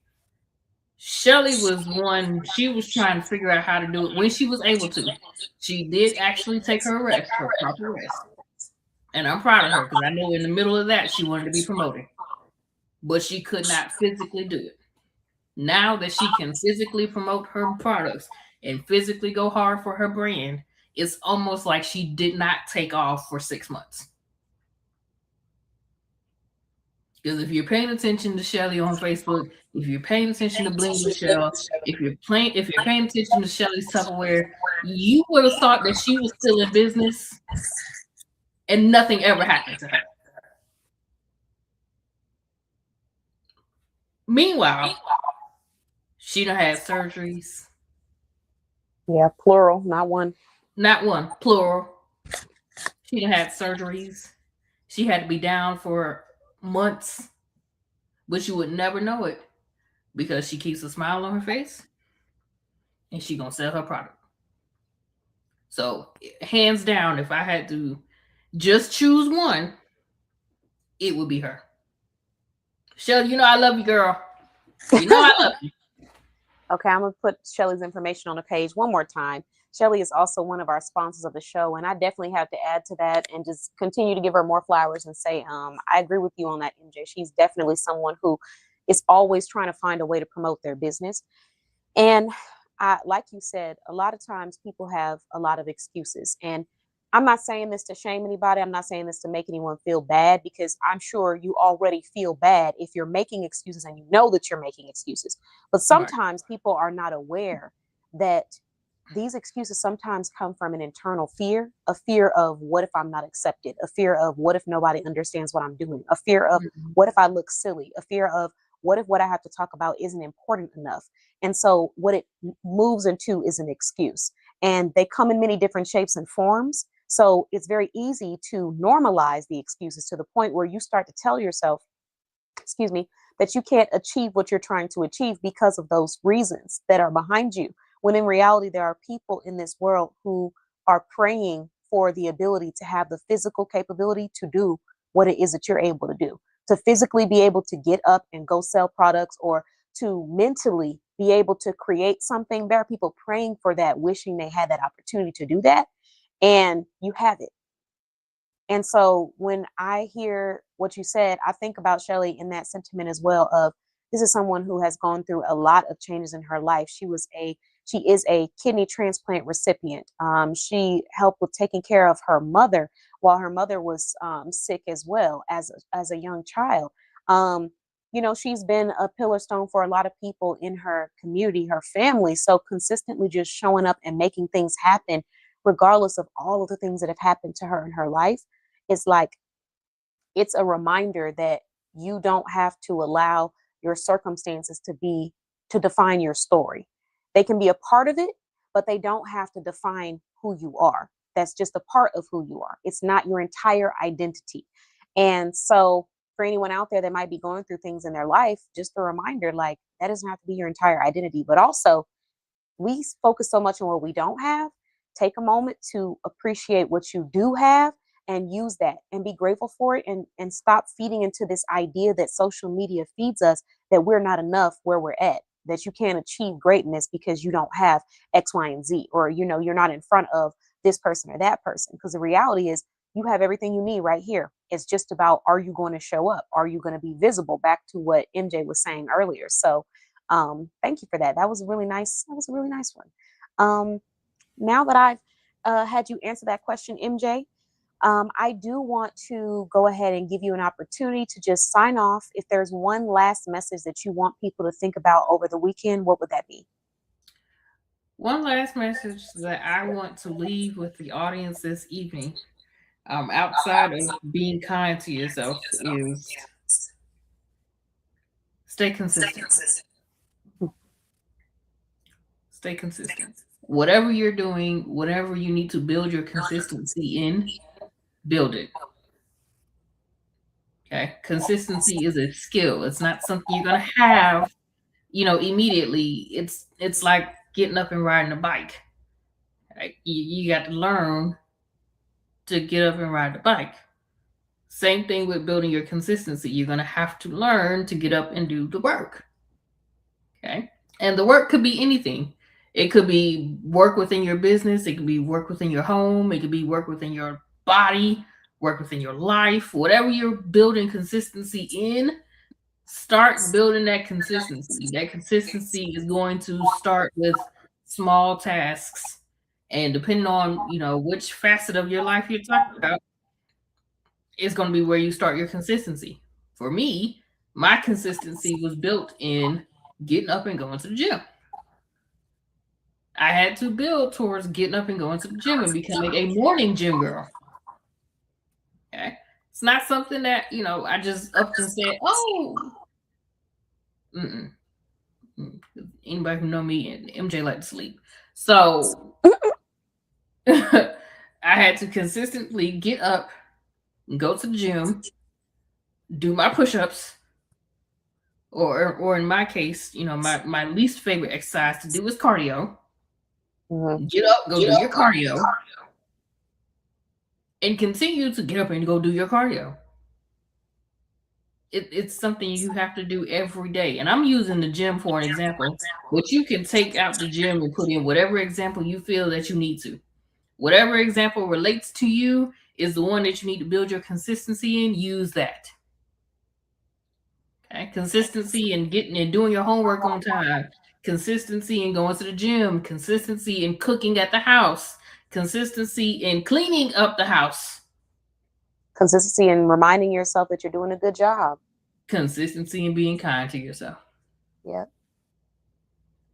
Shelly was one, she was trying to figure out how to do it when she was able to. She did actually take her rest, her proper rest. And I'm proud of her because I know in the middle of that, she wanted to be promoted, but she could not physically do it. Now that she can physically promote her products and physically go hard for her brand, it's almost like she did not take off for 6 months. Because if you're paying attention to Shelly on Facebook, if you're paying attention to Bling Michelle, if you're paying attention to Shelly's Tupperware, you would have thought that she was still in business and nothing ever happened to her. Meanwhile, she done had surgeries. Yeah, plural, not one. Not one, plural. She done had surgeries. She had to be down for months, but you would never know it because she keeps a smile on her face and she gonna sell her product. So hands down, if I had to just choose one, it would be her. Shelly, you know I love you, girl. You know I love you. Okay, I'm gonna put Shelly's information on the page one more time. Shelly is also one of our sponsors of the show, and I definitely have to add to that and just continue to give her more flowers and say, I agree with you on that, MJ. She's definitely someone who is always trying to find a way to promote their business. And like you said, a lot of times people have a lot of excuses. And I'm not saying this to shame anybody. I'm not saying this to make anyone feel bad because I'm sure you already feel bad if you're making excuses and you know that you're making excuses. But Right. sometimes people are not aware that these excuses sometimes come from an internal fear, a fear of what if I'm not accepted, a fear of what if nobody understands what I'm doing, a fear of Mhm. what if I look silly, a fear of what if what I have to talk about isn't important enough. And so what it moves into is an excuse. And they come in many different shapes and forms. So it's very easy to normalize the excuses to the point where you start to tell yourself, excuse me, that you can't achieve what you're trying to achieve because of those reasons that are behind you. When in reality, there are people in this world who are praying for the ability to have the physical capability to do what it is that you're able to do, to physically be able to get up and go sell products, or to mentally be able to create something. There are people praying for that, wishing they had that opportunity to do that, and you have it. And so when I hear what you said, I think about Shelly in that sentiment as well of this is someone who has gone through a lot of changes in her life. She is a kidney transplant recipient. She helped with taking care of her mother while her mother was sick as well as a young child. Um, she's been a pillar stone for a lot of people in her community, her family. So consistently just showing up and making things happen, regardless of all of the things that have happened to her in her life, it's like it's a reminder that you don't have to allow your circumstances to define your story. They can be a part of it, but they don't have to define who you are. That's just a part of who you are. It's not your entire identity. And so for anyone out there that might be going through things in their life, just a reminder, like, that doesn't have to be your entire identity. But also, we focus so much on what we don't have. Take a moment to appreciate what you do have and use that and be grateful for it, and stop feeding into this idea that social media feeds us that we're not enough where we're at, that you can't achieve greatness because you don't have X, Y, and Z, or you're not in front of this person or that person. Because the reality is you have everything you need right here. It's just about, are you going to show up? Are you going to be visible? Back to what MJ was saying earlier. So thank you for that. That was a really nice. That was a really nice one. Now that I've had you answer that question, MJ, I do want to go ahead and give you an opportunity to just sign off. If there's one last message that you want people to think about over the weekend, what would that be? One last message that I want to leave with the audience this evening, outside of being kind to yourself, is stay consistent. Stay consistent. Whatever you're doing, whatever you need to build your consistency in, build it. Okay. Consistency is a skill. It's not something you're going to have, immediately. It's like getting up and riding a bike. Right? You got to learn to get up and ride the bike. Same thing with building your consistency. You're going to have to learn to get up and do the work. Okay. And the work could be anything. It could be work within your business. It could be work within your home. It could be work within your body, work within your life. Whatever you're building consistency in, start building that consistency. That consistency is going to start with small tasks. And depending on, which facet of your life you're talking about, is going to be where you start your consistency. For me, my consistency was built in getting up and going to the gym. I had to build towards getting up and going to the gym and becoming a morning gym girl. Okay. It's not something that, I just upped and said, oh, anybody who know me and MJ like to sleep. So I had to consistently get up, go to the gym, do my push-ups, or in my case, my least favorite exercise to do is cardio. Mm-hmm. Get up, go do your cardio, and continue to get up and go do your cardio. It's something you have to do every day. And I'm using the gym for an example, but you can take out the gym and put in whatever example you feel that you need to. Whatever example relates to you is the one that you need to build your consistency in. Use that. Okay? Consistency in getting and doing your homework on time. Consistency in going to the gym. Consistency in cooking at the house. Consistency in cleaning up the house. Consistency in reminding yourself that you're doing a good job. Consistency in being kind to yourself. Yeah.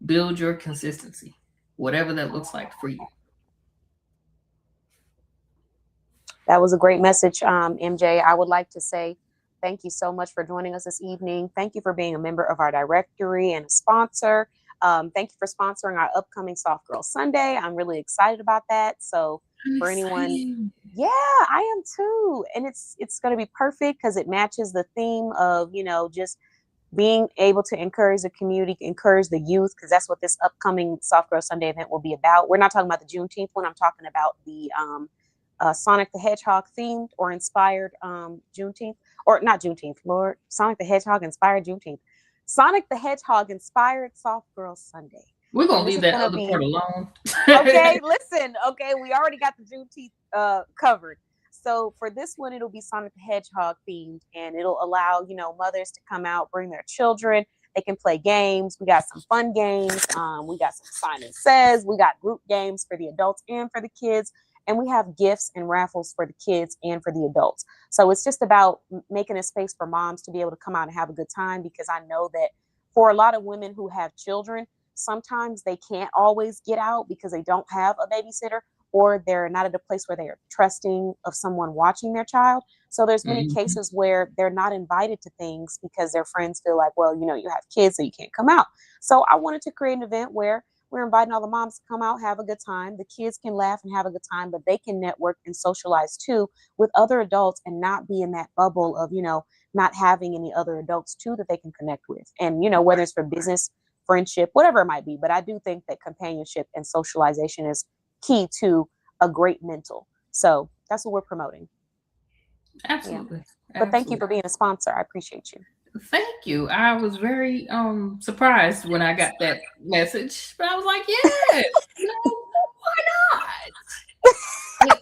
Build your consistency, whatever that looks like for you. That was a great message, MJ. I would like to say thank you so much for joining us this evening. Thank you for being a member of our directory and a sponsor. Thank you for sponsoring our upcoming Soft Girl Sunday. I'm really excited about that. So for anyone, yeah, I am too. And it's going to be perfect because it matches the theme of, just being able to encourage the community, encourage the youth, because that's what this upcoming Soft Girl Sunday event will be about. We're not talking about the Juneteenth one. I'm talking about the Sonic the Hedgehog themed or inspired Juneteenth, or not Juneteenth, Lord, Sonic the Hedgehog inspired Juneteenth. Sonic the Hedgehog inspired Soft Girl Sunday. We're going to leave that other part alone. Okay, listen. Okay, we already got the Juneteenth covered. So for this one, it'll be Sonic the Hedgehog themed, and it'll allow, mothers to come out, bring their children. They can play games. We got some fun games. We got some Simon Says. We got group games for the adults and for the kids. And we have gifts and raffles for the kids and for the adults. So it's just about making a space for moms to be able to come out and have a good time, because I know that for a lot of women who have children, sometimes they can't always get out because they don't have a babysitter, or they're not at a place where they are trusting of someone watching their child. So there's many cases where they're not invited to things because their friends feel like, well, you have kids, so you can't come out. So I wanted to create an event where we're inviting all the moms to come out, have a good time. The kids can laugh and have a good time, but they can network and socialize too with other adults and not be in that bubble of, not having any other adults too that they can connect with. And, whether it's for business, friendship, whatever it might be. But I do think that companionship and socialization is key to a great mental. So that's what we're promoting. Absolutely. Yeah. But thank you for being a sponsor. I appreciate you. Thank you. I was very surprised when I got that message, but I was like, yes, why not?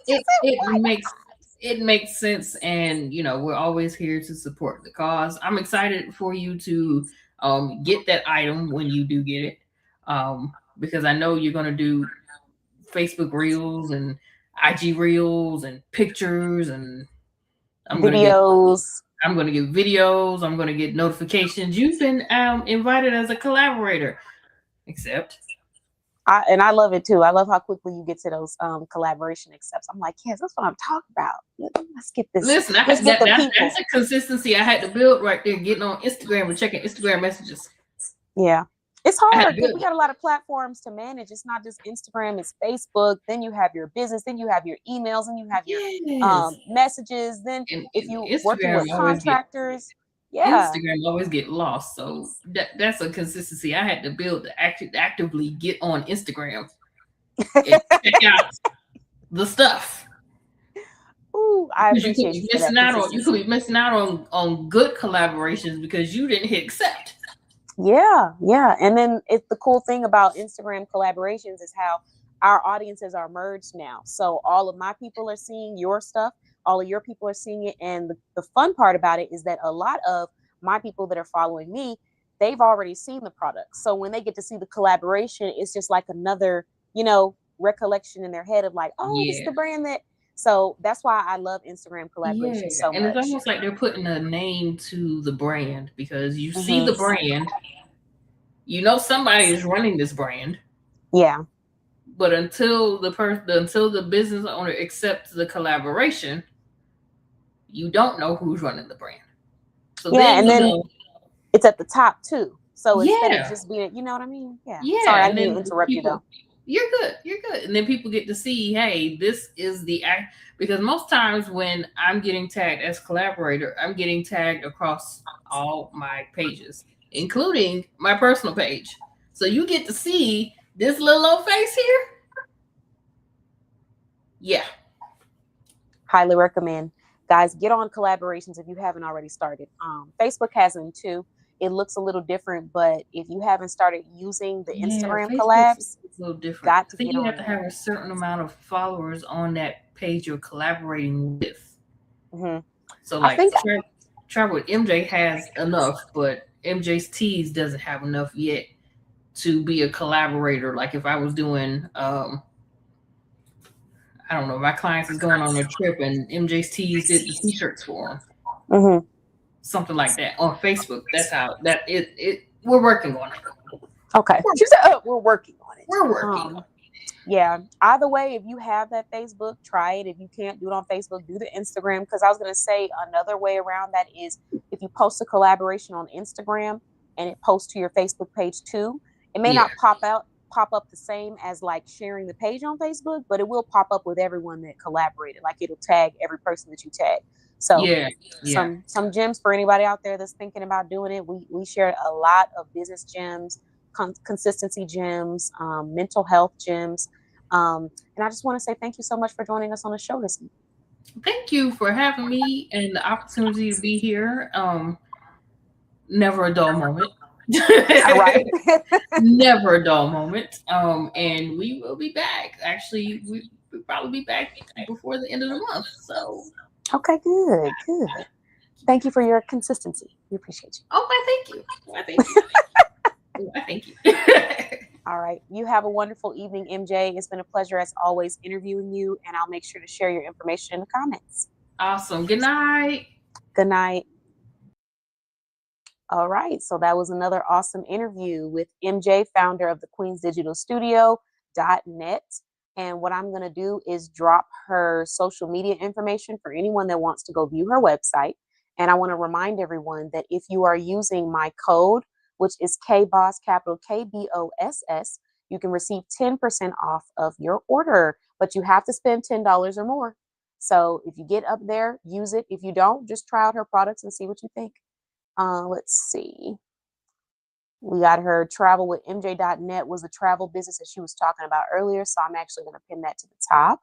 It makes sense, and we're always here to support the cause. I'm excited for you to get that item when you do get it, because I know you're going to do Facebook Reels and IG Reels and pictures, and videos. I'm going to get videos. I'm going to get notifications. You've been invited as a collaborator. I love it too. I love how quickly you get to those collaboration accepts. I'm like, yes, that's what I'm talking about. Let's get this. Listen, that's a consistency I had to build right there, getting on Instagram and checking Instagram messages. Yeah. It's I had hard to because build we it. got a lot of platforms to manage. It's not just Instagram, it's Facebook. Then you have your business, then you have your emails, and you have your Yes. messages. Then if And you working with Get contractors, yeah. Instagram always get lost. So that's a consistency I had to build to actively get on Instagram and check out the stuff. Ooh, I Because appreciate you for that you could consistency. be missing out on good collaborations because you didn't hit accept. Yeah, yeah. And then the cool thing about Instagram collaborations is how our audiences are merged now. So all of my people are seeing your stuff, all of your people are seeing it. And the fun part about it is that a lot of my people that are following me, they've already seen the product. So when they get to see the collaboration, it's just like another, recollection in their head of like, oh, this is Yeah. the brand that. So that's why I love Instagram Yeah. collaborations so And it's much. almost like they're putting a name to the brand because you see Hmm. the brand, you know somebody is running this brand, Yeah. but until the business owner accepts the collaboration, you don't know who's running the brand. So Yeah. then And you then know, it's at the top too. So instead of yeah, just being, you know what I mean? Yeah. Sorry, yeah. I And didn't mean to then interrupt you people, though. you're good. And then people get to see, hey, this is the act. Because most times when I'm getting tagged as collaborator, I'm getting tagged across all my pages, including my personal page. So you get to see this little old face here. Yeah. Highly recommend. Guys, get on collaborations if you haven't already started. Facebook has them too. It looks a little different, but if you haven't started using the Yeah, Instagram Facebook's collabs, a little different. got I to think get you have on to have there. a certain amount of followers on that page you're collaborating with. Hmm. So, I like, think, Travel with MJ has enough, but MJ's Tees doesn't have enough yet to be a collaborator. Like, if I was doing, I don't know, my clients is going on a trip and MJ's Tees did the t-shirts for them, hmm, something like that on Facebook. That's how that it. We're working on it. okay. She said, oh, we're working on it. We're working on it. Yeah. Either way, if you have that Facebook, try it. If you can't do it on Facebook, do the Instagram. Because I was going to say another way around that is if you post a collaboration on Instagram and it posts to your Facebook page too, it may Yeah. not pop up the same as like sharing the page on Facebook, but it will pop up with everyone that collaborated. Like it'll tag every person that you tag. So Yeah. Yeah. some gems for anybody out there that's thinking about doing it. We shared a lot of business gems, consistency gems, mental health gems. And I just want to say thank you so much for joining us on the show this week. Thank you for having me and the opportunity to be here. Never a dull moment. All right. Never a dull moment. And we will be back. Actually, we'll probably be back before the end of the month. So Okay, good, good. Thank you for your consistency. We appreciate you. oh, I thank you. I thank you. I thank you. All right. You have a wonderful evening, MJ. It's been a pleasure as always interviewing you, and I'll make sure to share your information in the comments. Awesome. Good night. Good night. All right. So that was another awesome interview with MJ, founder of the Queens Digital Studio.net. And what I'm going to do is drop her social media information for anyone that wants to go view her website. And I want to remind everyone that if you are using my code, which is KBOSS, capital KBOSS, you can receive 10% off of your order, but you have to spend $10 or more. So if you get up there, use it. If you don't, just try out her products and see what you think. Let's see. We got her travel with MJ.net was the travel business that she was talking about earlier. So I'm actually going to pin that to the top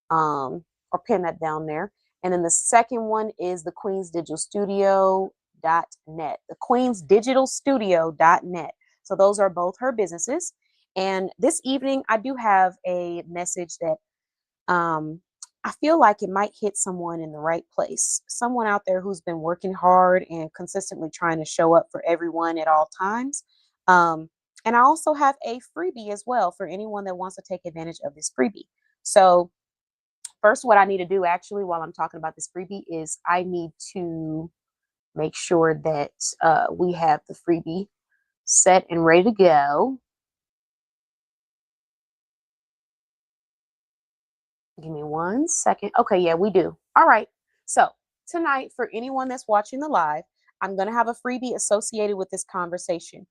or pin that down there. And then the second one is the Queens Digital Studio.net, the Queens Digital Studio.net. So those are both her businesses. And this evening, I do have a message that I feel like it might hit someone in the right place. Someone out there who's been working hard and consistently trying to show up for everyone at all times. And I also have a freebie as well for anyone that wants to take advantage of this freebie. So first, what I need to do actually while I'm talking about this freebie is I need to make sure that we have the freebie set and ready to go. Give me 1 second. Okay, yeah, we do. All right. So tonight, for anyone that's watching the live, I'm going to have a freebie associated with this conversation.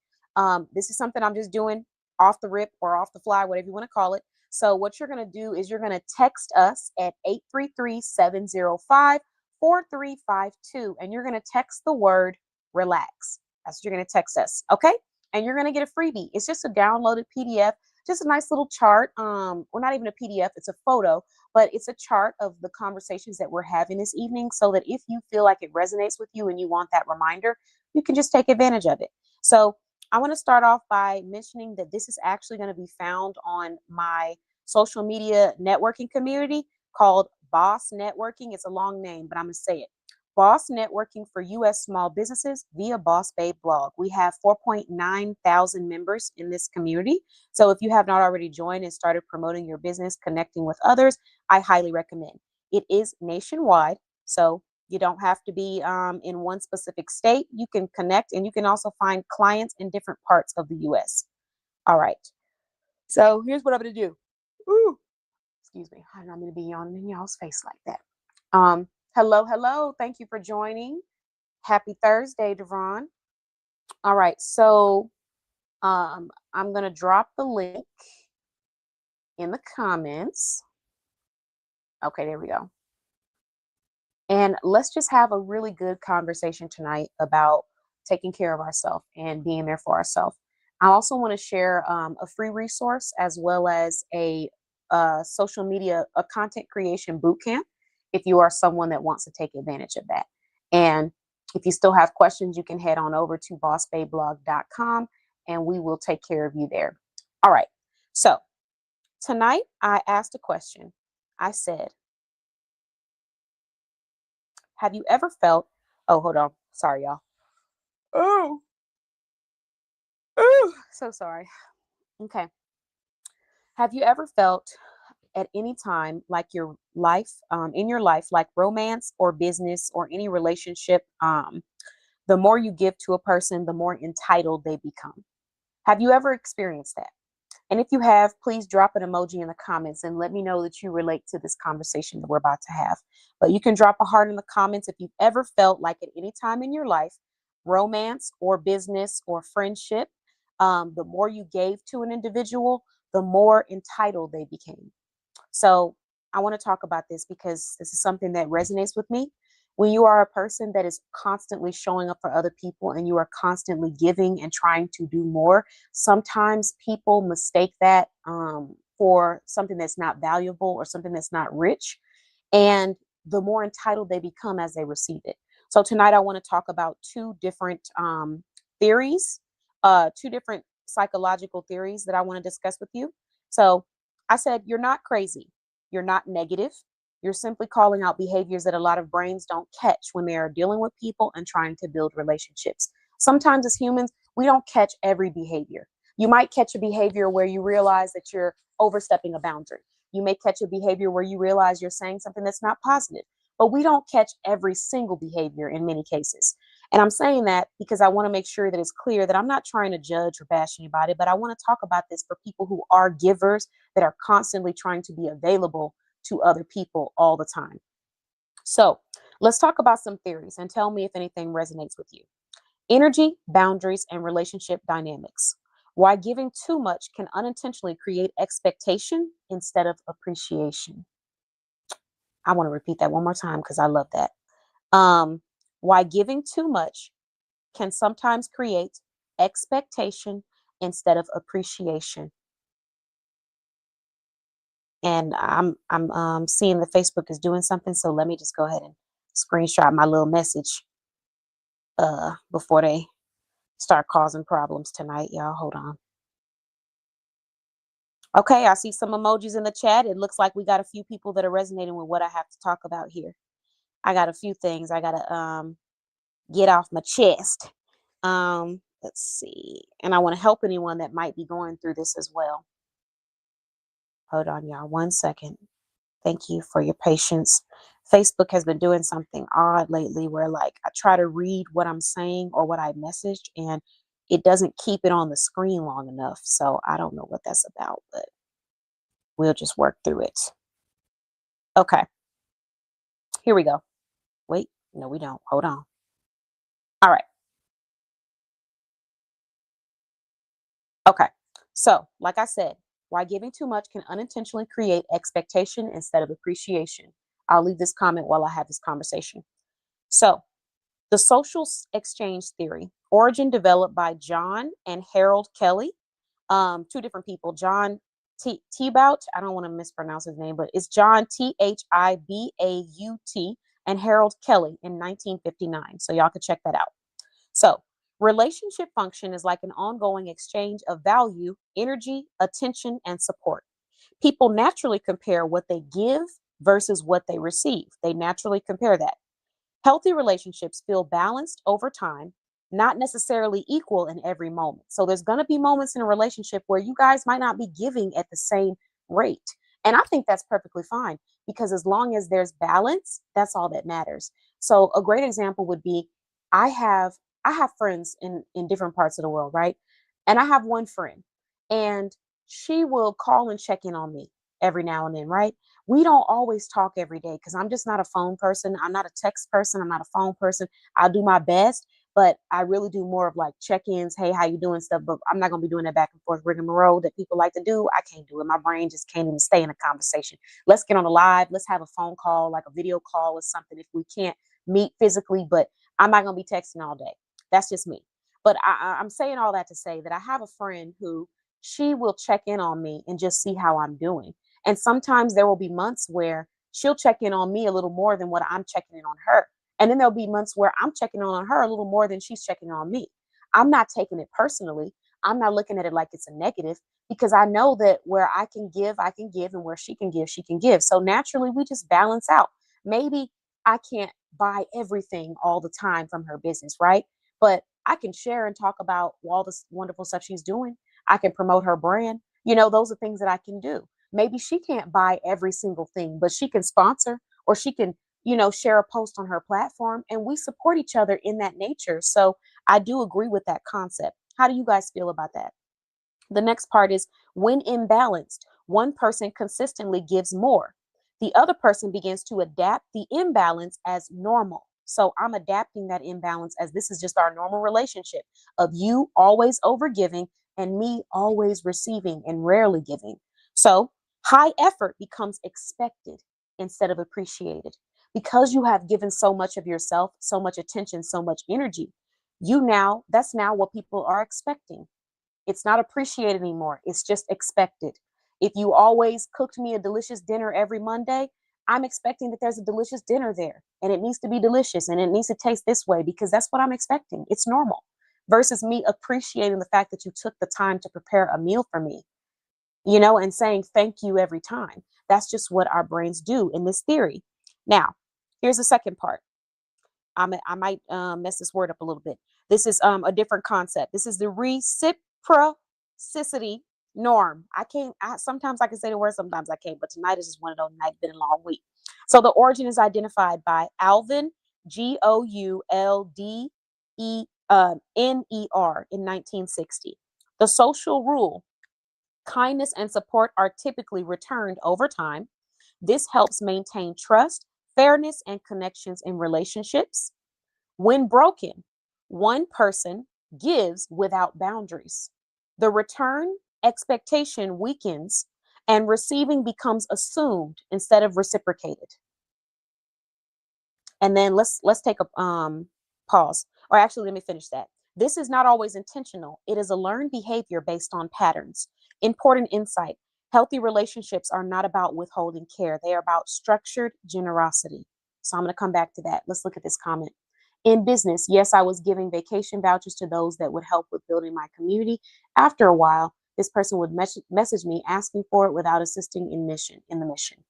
This is something I'm just doing off the rip or off the fly, whatever you want to call it. So what you're going to do is you're going to text us at 833-705-4352, and you're going to text the word relax. That's what you're going to text us. Okay. And you're going to get a freebie. It's just a downloaded PDF, just a nice little chart. Well, not even a PDF, it's a photo, but it's a chart of the conversations that we're having this evening, so that if you feel like it resonates with you and you want that reminder, you can just take advantage of it. So I want to start off by mentioning that this is actually going to be found on my social media networking community called Boss Networking. It's a long name, but I'm going to say it. Boss Networking for U.S. Small Businesses via Boss Babe blog. We have 4.9 thousand members in this community. So if you have not already joined and started promoting your business, connecting with others, I highly recommend. It is nationwide, so you don't have to be in one specific state. You can connect, and you can also find clients in different parts of the U.S. All right. So here's what I'm going to do. Ooh, excuse me. I don't mean to be yawning in y'all's face like that. Hello, hello. Thank you for joining. Happy Thursday, Devron. All right. So I'm going to drop the link in the comments. Okay, there we go. And let's just have a really good conversation tonight about taking care of ourselves and being there for ourselves. I also want to share a free resource, as well as a social media, a content creation boot camp, if you are someone that wants to take advantage of that. And if you still have questions, you can head on over to bossbabeblog.com and we will take care of you there. All right. So tonight I asked a question. I said, have you ever felt, oh, hold on. Sorry, y'all. Oh, so sorry. Okay. Have you ever felt at any time like your life, in your life, like romance or business or any relationship, the more you give to a person, the more entitled they become? Have you ever experienced that? And if you have, please drop an emoji in the comments and let me know that you relate to this conversation that we're about to have. But you can drop a heart in the comments if you've ever felt like at any time in your life, romance or business or friendship, the more you gave to an individual, the more entitled they became. So I want to talk about this because this is something that resonates with me. When you are a person that is constantly showing up for other people and you are constantly giving and trying to do more, sometimes people mistake that for something that's not valuable or something that's not rich. And the more entitled they become as they receive it. So tonight I want to talk about two different theories, two different psychological theories that I want to discuss with you. So I said, you're not crazy. You're not negative. You're simply calling out behaviors that a lot of brains don't catch when they are dealing with people and trying to build relationships. Sometimes as humans, we don't catch every behavior. You might catch a behavior where you realize that you're overstepping a boundary. You may catch a behavior where you realize you're saying something that's not positive, but we don't catch every single behavior in many cases. And I'm saying that because I want to make sure that it's clear that I'm not trying to judge or bash anybody, but I want to talk about this for people who are givers that are constantly trying to be available to other people all the time. So let's talk about some theories and tell me if anything resonates with you. Energy, boundaries, and relationship dynamics. Why giving too much can unintentionally create expectation instead of appreciation. I want to repeat that one more time because I love that. Why giving too much can sometimes create expectation instead of appreciation. And I'm seeing that Facebook is doing something, so let me just go ahead and screenshot my little message before they start causing problems tonight, y'all. Hold on. Okay, I see some emojis in the chat. It looks like we got a few people that are resonating with what I have to talk about here. I got a few things I gotta get off my chest. Let's see. And I want to help anyone that might be going through this as well. Hold on, y'all. 1 second. Thank you for your patience. Facebook has been doing something odd lately where, like, I try to read what I'm saying or what I messaged and it doesn't keep it on the screen long enough. So I don't know what that's about, but we'll just work through it. Okay, here we go. Wait, no, we don't. Hold on. All right. Okay. So, like I said, why giving too much can unintentionally create expectation instead of appreciation. I'll leave this comment while I have this conversation. So, the exchange theory, origin developed by John and Harold Kelly, two different people. John Thibaut, I don't want to mispronounce his name, but it's John Thibaut and Harold Kelly in 1959. So y'all can check that out. So, relationship function is like an ongoing exchange of value, energy, attention, and support. People naturally compare what they give versus what they receive. They naturally compare that. Healthy relationships feel balanced over time, not necessarily equal in every moment. So there's going to be moments in a relationship where you guys might not be giving at the same rate. And I think that's perfectly fine because as long as there's balance, that's all that matters. So a great example would be I have I have friends in different parts of the world, right? And I have one friend and she will call and check in on me every now and then, right? We don't always talk every day because I'm just not a phone person. I'm not a text person. I'm not a phone person. I'll do my best, but I really do more of like check-ins. Hey, how you doing? Stuff. But I'm not gonna be doing that back and forth rigmarole that people like to do. I can't do it. My brain just can't even stay in a conversation. Let's get on a live. Let's have a phone call, like a video call or something if we can't meet physically. But I'm not gonna be texting all day. That's just me. But I'm saying all that to say that I have a friend who she will check in on me and just see how I'm doing. And sometimes there will be months where she'll check in on me a little more than what I'm checking in on her. And then there'll be months where I'm checking on her a little more than she's checking on me. I'm not taking it personally. I'm not looking at it like it's a negative because I know that where I can give, and where she can give, she can give. So naturally, we just balance out. Maybe I can't buy everything all the time from her business, right? But I can share and talk about all this wonderful stuff she's doing. I can promote her brand. Those are things that I can do. Maybe she can't buy every single thing, but she can sponsor or she can, share a post on her platform and we support each other in that nature. So I do agree with that concept. How do you guys feel about that? The next part is when imbalanced, one person consistently gives more. The other person begins to adapt the imbalance as normal. So I'm adapting that imbalance as this is just our normal relationship of you always overgiving and me always receiving and rarely giving. So high effort becomes expected instead of appreciated. Because you have given so much of yourself, so much attention, so much energy, that's now what people are expecting. It's not appreciated anymore. It's just expected. If you always cooked me a delicious dinner every Monday, I'm expecting that there's a delicious dinner there and it needs to be delicious and it needs to taste this way because that's what I'm expecting. It's normal versus me appreciating the fact that you took the time to prepare a meal for me, and saying thank you every time. That's just what our brains do in this theory. Now, here's the second part. I might mess this word up a little bit. This is a different concept. This is the reciprocity norm. Sometimes I can say the word, sometimes I can't, but tonight is just one of those nights, been a long week. So the origin is identified by Alvin Goulder in 1960. The social rule: kindness and support are typically returned over time. This helps maintain trust, fairness, and connections in relationships. When broken, one person gives without boundaries. The return expectation weakens and receiving becomes assumed instead of reciprocated. And then let's take a pause. Or actually, let me finish that. This is not always intentional. It is a learned behavior based on patterns. Important insight. Healthy relationships are not about withholding care. They are about structured generosity. So I'm going to come back to that. Let's look at this comment. In business, yes, I was giving vacation vouchers to those that would help with building my community. After a while, this person would message me asking for it without assisting in the mission.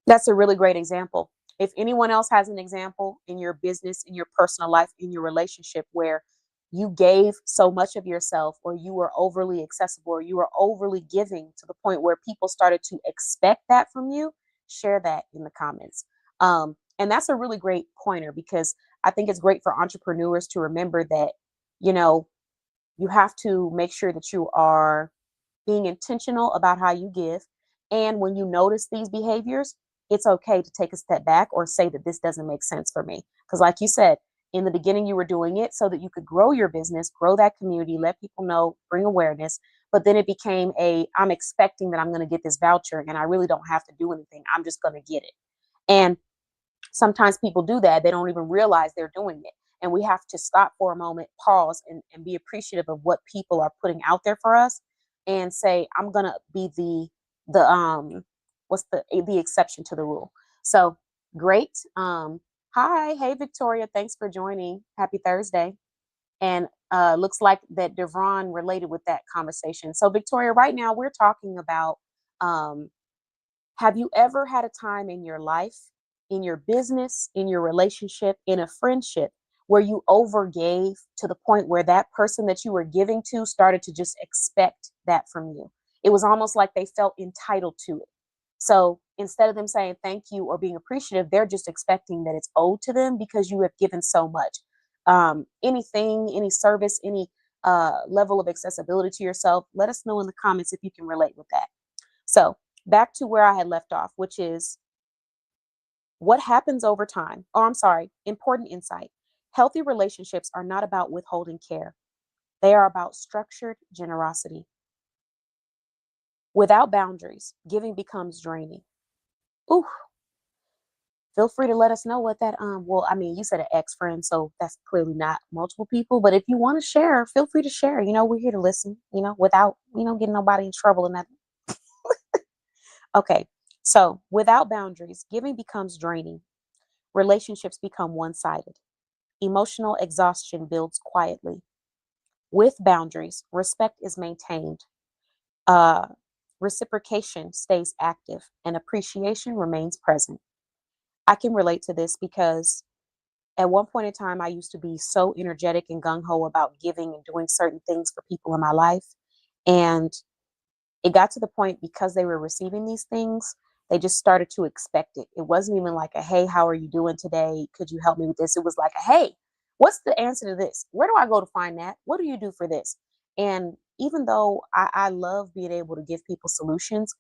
That's a really great example. If anyone else has an example in your business, in your personal life, in your relationship where you gave so much of yourself, or you were overly accessible, or you were overly giving to the point where people started to expect that from you, share that in the comments. And that's a really great pointer because I think it's great for entrepreneurs to remember that, you know, you have to make sure that you are being intentional about how you give. And when you notice these behaviors, it's okay to take a step back or say that this doesn't make sense for me. Because, like you said, In the beginning, you were doing it so that you could grow your business, grow that community, let people know, bring awareness. But then it became I'm expecting that I'm going to get this voucher and I really don't have to do anything. I'm just going to get it. And sometimes people do that. They don't even realize they're doing it. And we have to stop for a moment, pause, and be appreciative of what people are putting out there for us and say, I'm going to be the exception to the rule. So great. Hi. Hey, Victoria. Thanks for joining. Happy Thursday. And looks like that Devron related with that conversation. So Victoria, right now we're talking about, have you ever had a time in your life, in your business, in your relationship, in a friendship, where you overgave to the point where that person that you were giving to started to just expect that from you? It was almost like they felt entitled to it. So instead of them saying thank you or being appreciative, they're just expecting that it's owed to them because you have given so much. Anything, any service, any level of accessibility to yourself, let us know in the comments if you can relate with that. So back to where I had left off, which is what happens over time. Oh, I'm sorry, important insight. Healthy relationships are not about withholding care. They are about structured generosity. Without boundaries, giving becomes draining. Ooh, feel free to let us know what that well, I mean, you said an ex-friend, so that's clearly not multiple people, but if you want to share, feel free to share. We're here to listen, without, getting nobody in trouble and that. Okay. So, without boundaries, giving becomes draining. Relationships become one-sided. Emotional exhaustion builds quietly. With boundaries, respect is maintained. Uh Reciprocation stays active and appreciation remains present. I can relate to this because at one point in time, I used to be so energetic and gung ho about giving and doing certain things for people in my life. And it got to the point because they were receiving these things, they just started to expect it. It wasn't even like a, hey, how are you doing today? Could you help me with this? It was like, a, hey, what's the answer to this? Where do I go to find that? What do you do for this? And even though I love being able to give people solutions,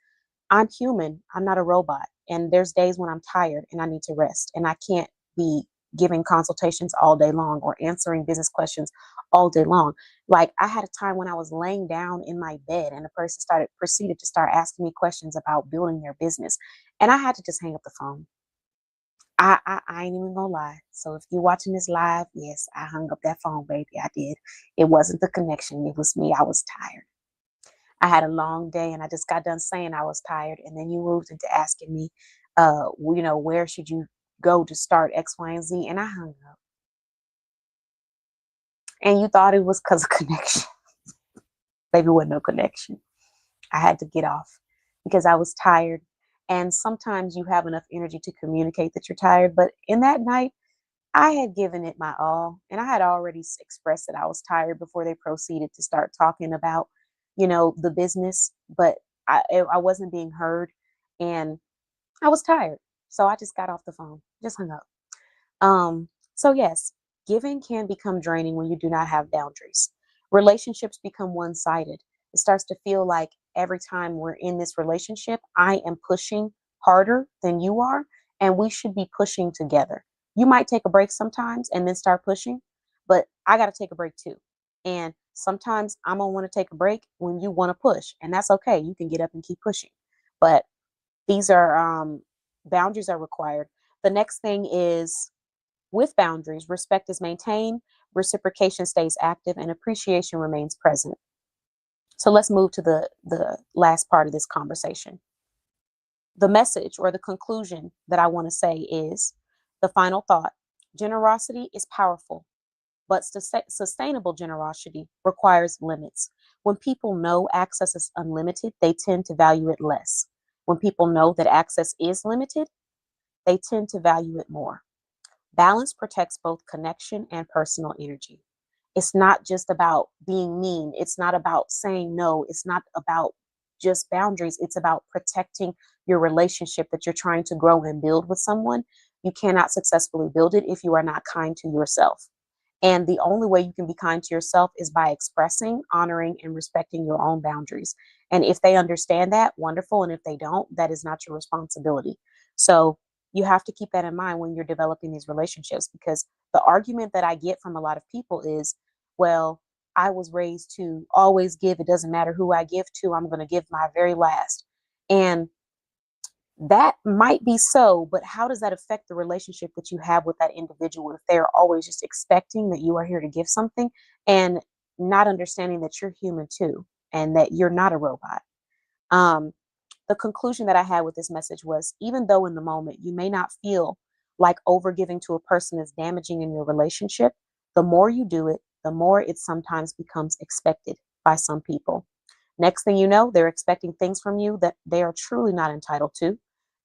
I'm human. I'm not a robot. And there's days when I'm tired and I need to rest. And I can't be giving consultations all day long or answering business questions all day long. Like I had a time when I was laying down in my bed and a person proceeded to start asking me questions about building their business. And I had to just hang up the phone. I ain't even gonna lie. So if you're watching this live, yes, I hung up that phone, baby. I did. It wasn't the connection. It was me. I was tired. I had a long day and I just got done saying I was tired. And then you moved into asking me, where should you go to start X, Y, and Z? And I hung up. And you thought it was because of connection. Baby, wasn't no connection. I had to get off because I was tired. And sometimes you have enough energy to communicate that you're tired. But in that night, I had given it my all. And I had already expressed that I was tired before they proceeded to start talking about, the business. But I wasn't being heard. And I was tired. So I just got off the phone, just hung up. So yes, giving can become draining when you do not have boundaries. Relationships become one-sided. It starts to feel like every time we're in this relationship, I am pushing harder than you are, and we should be pushing together. You might take a break sometimes and then start pushing, but I got to take a break too. And sometimes I'm gonna want to take a break when you want to push, and that's okay. You can get up and keep pushing. But these are boundaries are required. The next thing is with boundaries, respect is maintained, reciprocation stays active, and appreciation remains present. So let's move to the last part of this conversation. The message or the conclusion that I want to say is the final thought. Generosity is powerful, but sustainable generosity requires limits. When people know access is unlimited, they tend to value it less. When people know that access is limited, they tend to value it more. Balance protects both connection and personal energy. It's not just about being mean. It's not about saying no. It's not about just boundaries. It's about protecting your relationship that you're trying to grow and build with someone. You cannot successfully build it if you are not kind to yourself. And the only way you can be kind to yourself is by expressing, honoring, and respecting your own boundaries. And if they understand that, wonderful. And if they don't, that is not your responsibility. So You have to keep that in mind when you're developing these relationships, because the argument that I get from a lot of people is, well, I was raised to always give. It doesn't matter who I give to, I'm going to give my very last. And that might be so, but how does that affect the relationship that you have with that individual if they're always just expecting that you are here to give something and not understanding that you're human too and that you're not a robot? Um, the conclusion that I had with this message was, even though in the moment you may not feel like overgiving to a person is damaging in your relationship, the more you do it, the more it sometimes becomes expected by some people. Next thing you know, they're expecting things from you that they are truly not entitled to.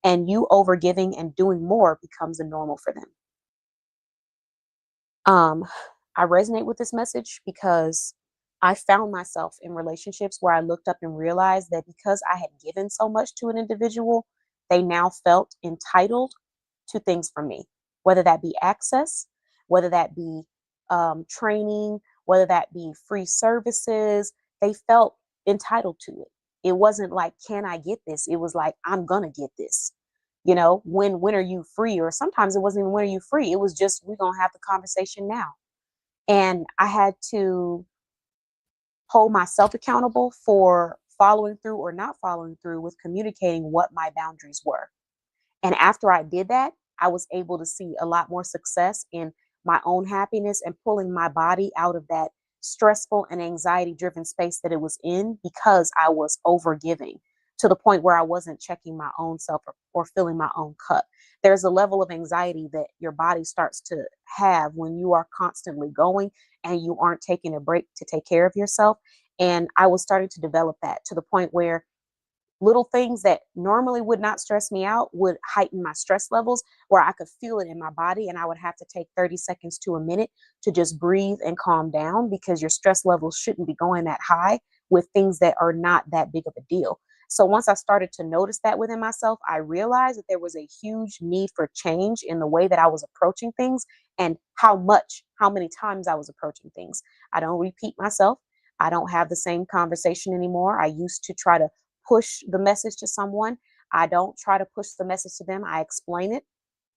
And you overgiving and doing more becomes a normal for them. Um, I resonate with this message because I found myself in relationships where I looked up and realized that because I had given so much to an individual, they now felt entitled to things from me, whether that be access, whether that be training, whether that be free services. They felt entitled to it. It wasn't like, can I get this? It was like, I'm going to get this. When are you free? Or sometimes it wasn't even when are you free. It was just, we're going to have the conversation now. And I had to hold myself accountable for following through or not following through with communicating what my boundaries were. And after I did that, I was able to see a lot more success in my own happiness and pulling my body out of that stressful and anxiety driven space that it was in, because I was over giving to the point where I wasn't checking my own self, or filling my own cup. There's a level of anxiety that your body starts to have when you are constantly going and you aren't taking a break to take care of yourself. And I was starting to develop that to the point where little things that normally would not stress me out would heighten my stress levels, where I could feel it in my body and I would have to take 30 seconds to a minute to just breathe and calm down, because your stress levels shouldn't be going that high with things that are not that big of a deal. So once I started to notice that within myself, I realized that there was a huge need for change in the way that I was approaching things, and how many times I was approaching things. I don't repeat myself. I don't have the same conversation anymore. I used to try to push the message to someone. I don't try to push the message to them. I explain it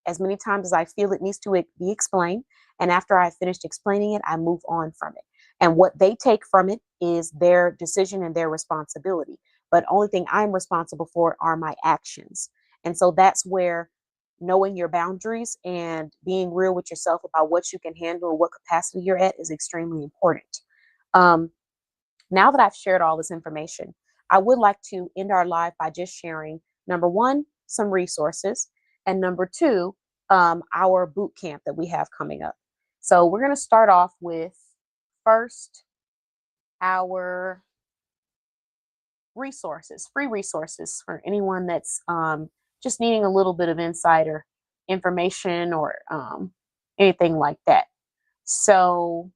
as many times as I feel it needs to be explained. And after I finished explaining it, I move on from it. And what they take from it is their decision and their responsibility. But only thing I'm responsible for are my actions. And so that's where knowing your boundaries and being real with yourself about what you can handle or what capacity you're at is extremely important. Um, Now that I've shared all this information, I would like to end our live by just sharing, number one, some resources, and number two, our boot camp that we have coming up. So we're going to start off with first our resources, free resources for anyone that's just needing a little bit of insider information or anything like that. So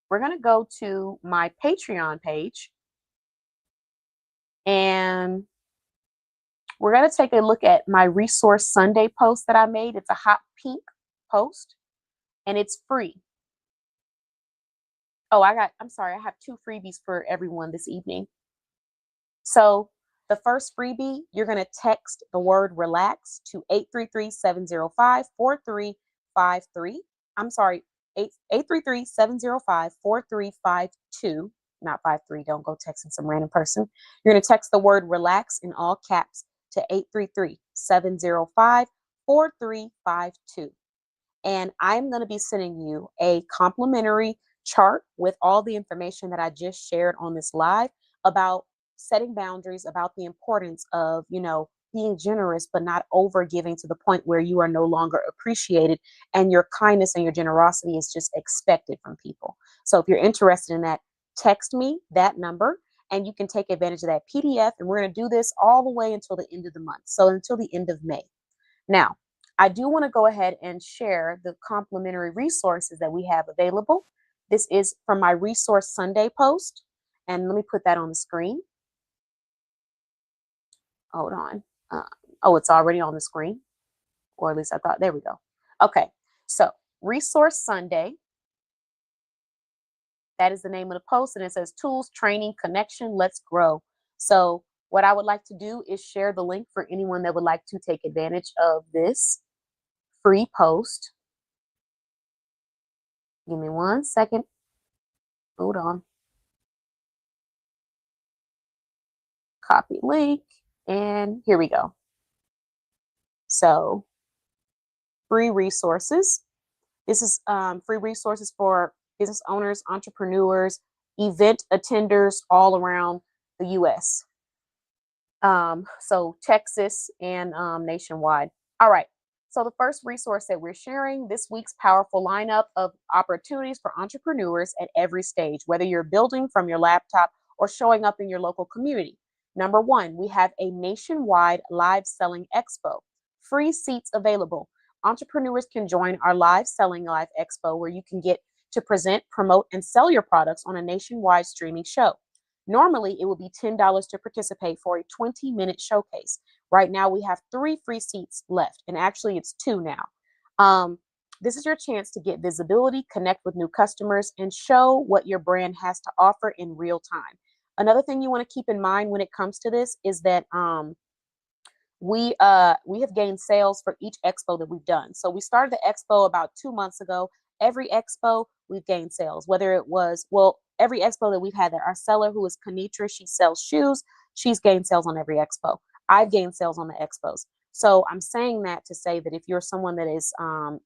we're going to go to my Patreon page, and we're going to take a look at my Resource Sunday post that I made. It's a hot pink post and it's free. Oh, I'm sorry, I have two freebies for everyone this evening. So the first freebie, you're going to text the word relax to 833-705-4353. I'm sorry, 833-705-4352, not 53. Don't go texting some random person. You're going to text the word relax in all caps to 833-705-4352. And I'm going to be sending you a complimentary chart with all the information that I just shared on this live about setting boundaries, about the importance of, being generous, but not over giving to the point where you are no longer appreciated and your kindness and your generosity is just expected from people. So if you're interested in that, text me that number and you can take advantage of that PDF. And we're going to do this all the way until the end of the month. So until the end of May. Now, I do want to go ahead and share the complimentary resources that we have available. This is from my Resource Sunday post. And let me put that on the screen. Hold on. It's already on the screen. Or at least I thought, there we go. Okay, so Resource Sunday. That is the name of the post. And it says tools, training, connection, let's grow. So What I would like to do is share the link for anyone that would like to take advantage of this free post. Give me 1 second. Hold on. Copy link, and here we go. So free resources. This is free resources for business owners, entrepreneurs, event attenders all around the US. So Texas and nationwide. All right. So the first resource that we're sharing this week's powerful lineup of opportunities for entrepreneurs at every stage, whether you're building from your laptop or showing up in your local community. Number one, we have a nationwide live selling expo. Free seats available. Entrepreneurs can join our live expo where you can get to present, promote, and sell your products on a nationwide streaming show. Normally, it will be $10 to participate for a 20-minute showcase. Right now, we have 3 free seats left, and actually, it's 2 now. This is your chance to get visibility, connect with new customers, and show what your brand has to offer in real time. Another thing you want to keep in mind when it comes to this is that we have gained sales for each expo that we've done. So we started the expo about 2 months ago. Every expo, we've gained sales, whether it was, well, every expo that we've had there. Our seller, who is Kanitra, she sells shoes. She's gained sales on every expo. I've gained sales on the expos. So I'm saying that to say that if you're someone that is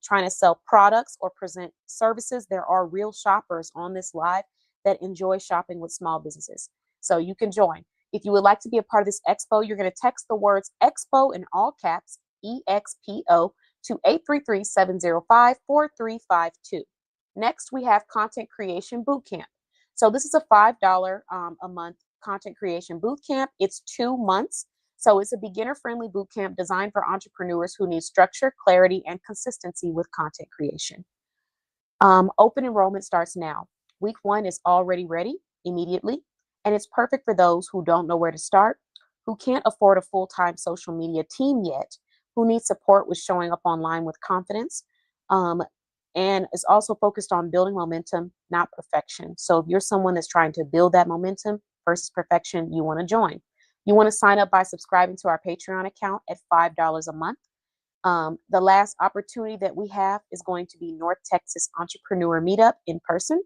trying to sell products or present services, there are real shoppers on this live that enjoy shopping with small businesses. So you can join. If you would like to be a part of this expo, you're going to text the words expo in all caps, EXPO, to 833-705-4352. Next, we have Content Creation Bootcamp. So this is a $5 a month content creation bootcamp. It's 2 months. So it's a beginner-friendly bootcamp designed for entrepreneurs who need structure, clarity, and consistency with content creation. Open enrollment starts now. Week 1 is already ready immediately, and it's perfect for those who don't know where to start, who can't afford a full-time social media team yet, who need support with showing up online with confidence, and is also focused on building momentum, not perfection. So if you're someone that's trying to build that momentum versus perfection, you want to join. You want to sign up by subscribing to our Patreon account at $5 a month. The last opportunity that we have is going to be North Texas Entrepreneur Meetup in person.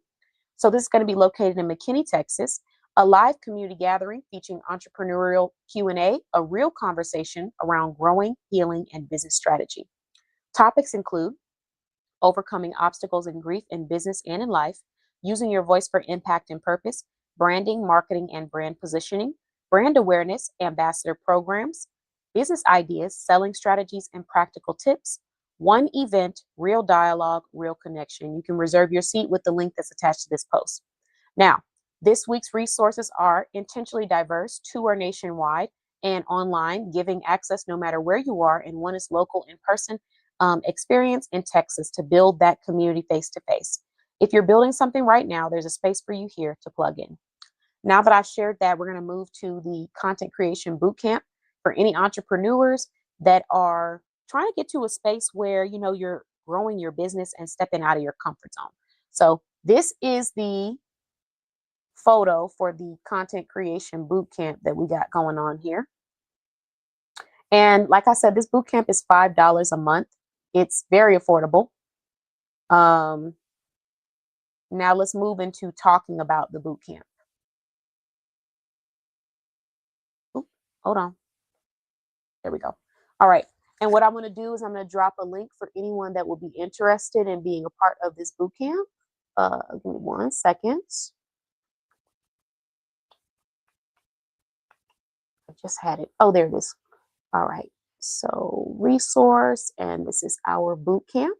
So this is going to be located in McKinney, Texas, a live community gathering featuring entrepreneurial Q&A, a real conversation around growing, healing, and business strategy. Topics include overcoming obstacles and grief in business and in life, using your voice for impact and purpose, branding, marketing, and brand positioning, brand awareness, ambassador programs, business ideas, selling strategies, and practical tips. One event, real dialogue, real connection. You can reserve your seat with the link that's attached to this post. Now, this week's resources are intentionally diverse. 2 are nationwide and online, giving access no matter where you are, and 1 is local in-person experience in Texas to build that community face-to-face. If you're building something right now, there's a space for you here to plug in. Now that I've shared that, we're going to move to the Content Creation Bootcamp for any entrepreneurs that are trying to get to a space where, you know, you're growing your business and stepping out of your comfort zone. So this is the photo for the Content Creation Bootcamp that we got going on here. And like I said, this bootcamp is $5 a month. It's very affordable. Now let's move into talking about the bootcamp. Hold on. There we go. All right. And what I'm going to do is I'm going to drop a link for anyone that will be interested in being a part of this bootcamp. Give me 1 second. I just had it. Oh, there it is. All right. So resource, and this is our bootcamp.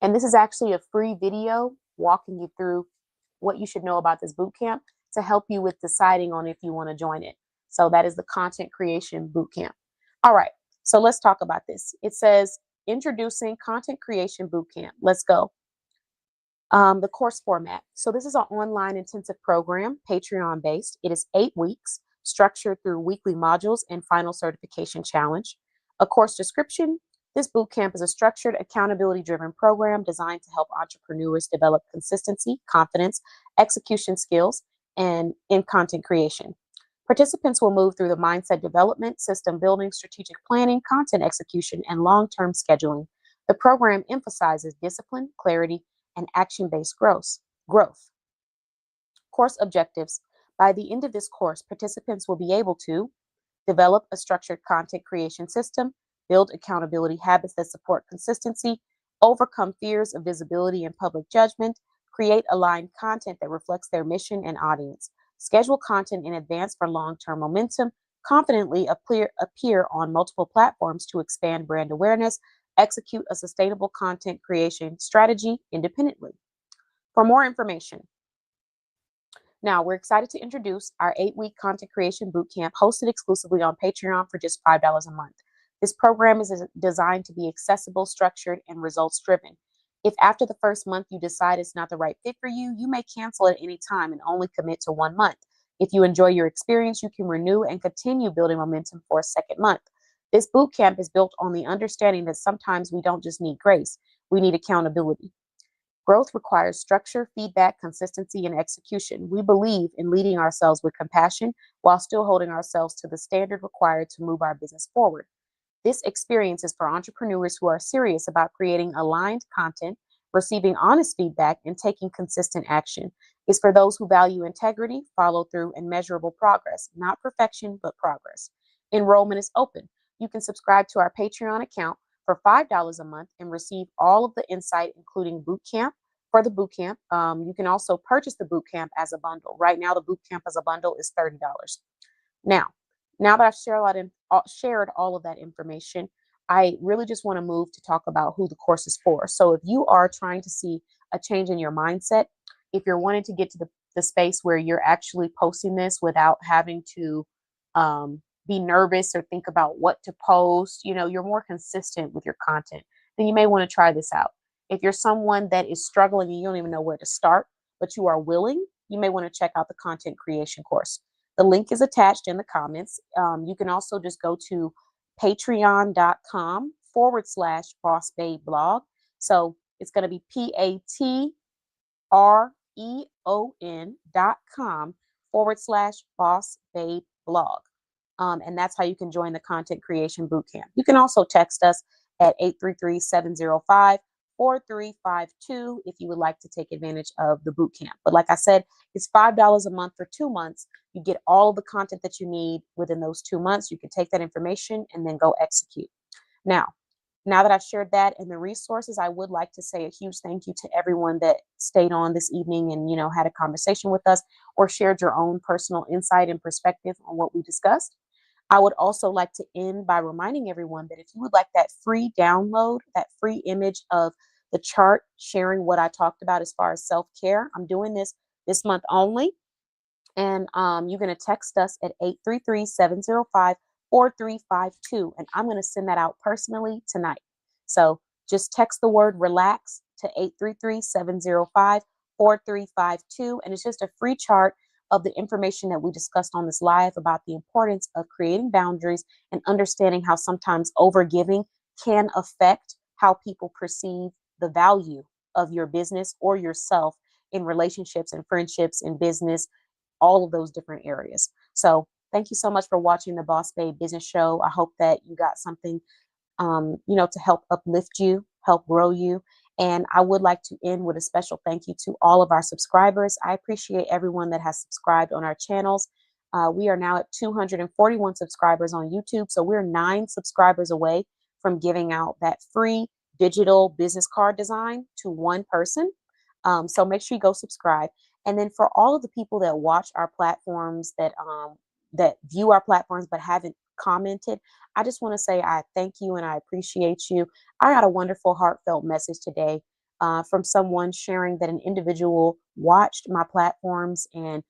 And this is actually a free video walking you through what you should know about this bootcamp to help you with deciding on if you want to join it. So that is the Content Creation Bootcamp. All right, so let's talk about this. It says, introducing Content Creation Bootcamp. Let's go. The course format. So this is an online intensive program, Patreon based. It is 8 weeks, structured through weekly modules and final certification challenge. A course description. This bootcamp is a structured, accountability-driven program designed to help entrepreneurs develop consistency, confidence, execution skills, and in content creation. Participants will move through the mindset development, system building, strategic planning, content execution, and long-term scheduling. The program emphasizes discipline, clarity, and action-based growth. Course objectives. By the end of this course, participants will be able to develop a structured content creation system, build accountability habits that support consistency, overcome fears of visibility and public judgment, create aligned content that reflects their mission and audience, schedule content in advance for long-term momentum, confidently appear on multiple platforms to expand brand awareness, execute a sustainable content creation strategy independently. For more information, now, we're excited to introduce our 8-week content creation bootcamp hosted exclusively on Patreon for just $5 a month. This program is designed to be accessible, structured, and results driven. If after the first month you decide it's not the right fit for you, you may cancel at any time and only commit to 1 month. If you enjoy your experience, you can renew and continue building momentum for a second month. This bootcamp is built on the understanding that sometimes we don't just need grace, we need accountability. Growth requires structure, feedback, consistency, and execution. We believe in leading ourselves with compassion while still holding ourselves to the standard required to move our business forward. This experience is for entrepreneurs who are serious about creating aligned content, receiving honest feedback, and taking consistent action. It's for those who value integrity, follow through, and measurable progress, not perfection, but progress. Enrollment is open. You can subscribe to our Patreon account for $5 a month and receive all of the insight, including bootcamp. For the bootcamp, you can also purchase the bootcamp as a bundle. Right now, the bootcamp as a bundle is $30. Now that I've shared all of that information, I really just want to move to talk about who the course is for. So if you are trying to see a change in your mindset, if you're wanting to get to the space where you're actually posting this without having to be nervous or think about what to post, you're more consistent with your content, then you may want to try this out. If you're someone that is struggling and you don't even know where to start, but you are willing, you may want to check out the content creation course. The link is attached in the comments. You can also just go to patreon.com/bossbabeblog. So it's going to be patreon.com/bossbabeblog. And that's how you can join the content creation bootcamp. You can also text us at 833-705-4352 if you would like to take advantage of the bootcamp. But like I said, it's $5 a month for 2 months. You get all of the content that you need within those 2 months. You can take that information and then go execute. Now that I've shared that and the resources, I would like to say a huge thank you to everyone that stayed on this evening and, had a conversation with us or shared your own personal insight and perspective on what we discussed. I would also like to end by reminding everyone that if you would like that free download, that free image of the chart sharing what I talked about as far as self-care, I'm doing this month only. And you're going to text us at 833-705-4352. And I'm going to send that out personally tonight. So just text the word relax to 833-705-4352. And it's just a free chart of the information that we discussed on this live about the importance of creating boundaries and understanding how sometimes overgiving can affect how people perceive the value of your business or yourself in relationships and friendships and business, all of those different areas. So thank you so much for watching the Boss Babe Business Show. I hope that you got something, to help uplift you, help grow you. And I would like to end with a special thank you to all of our subscribers. I appreciate everyone that has subscribed on our channels. We are now at 241 subscribers on YouTube. So we're 9 subscribers away from giving out that free digital business card design to one person. So make sure you go subscribe. And then for all of the people that watch our platforms, that view our platforms but haven't commented, I just want to say I thank you and I appreciate you. I got a wonderful, heartfelt message today from someone sharing that an individual watched my platforms and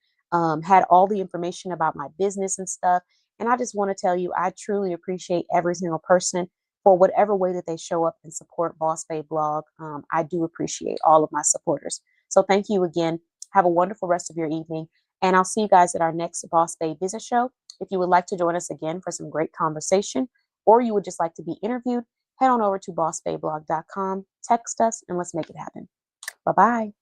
had all the information about my business and stuff. And I just want to tell you, I truly appreciate every single person for whatever way that they show up and support Boss Babe Blog. I do appreciate all of my supporters. So thank you again. Have a wonderful rest of your evening. And I'll see you guys at our next Boss Babe Business Show. If you would like to join us again for some great conversation, or you would just like to be interviewed, head on over to bossbabeblog.com, text us, and let's make it happen. Bye-bye.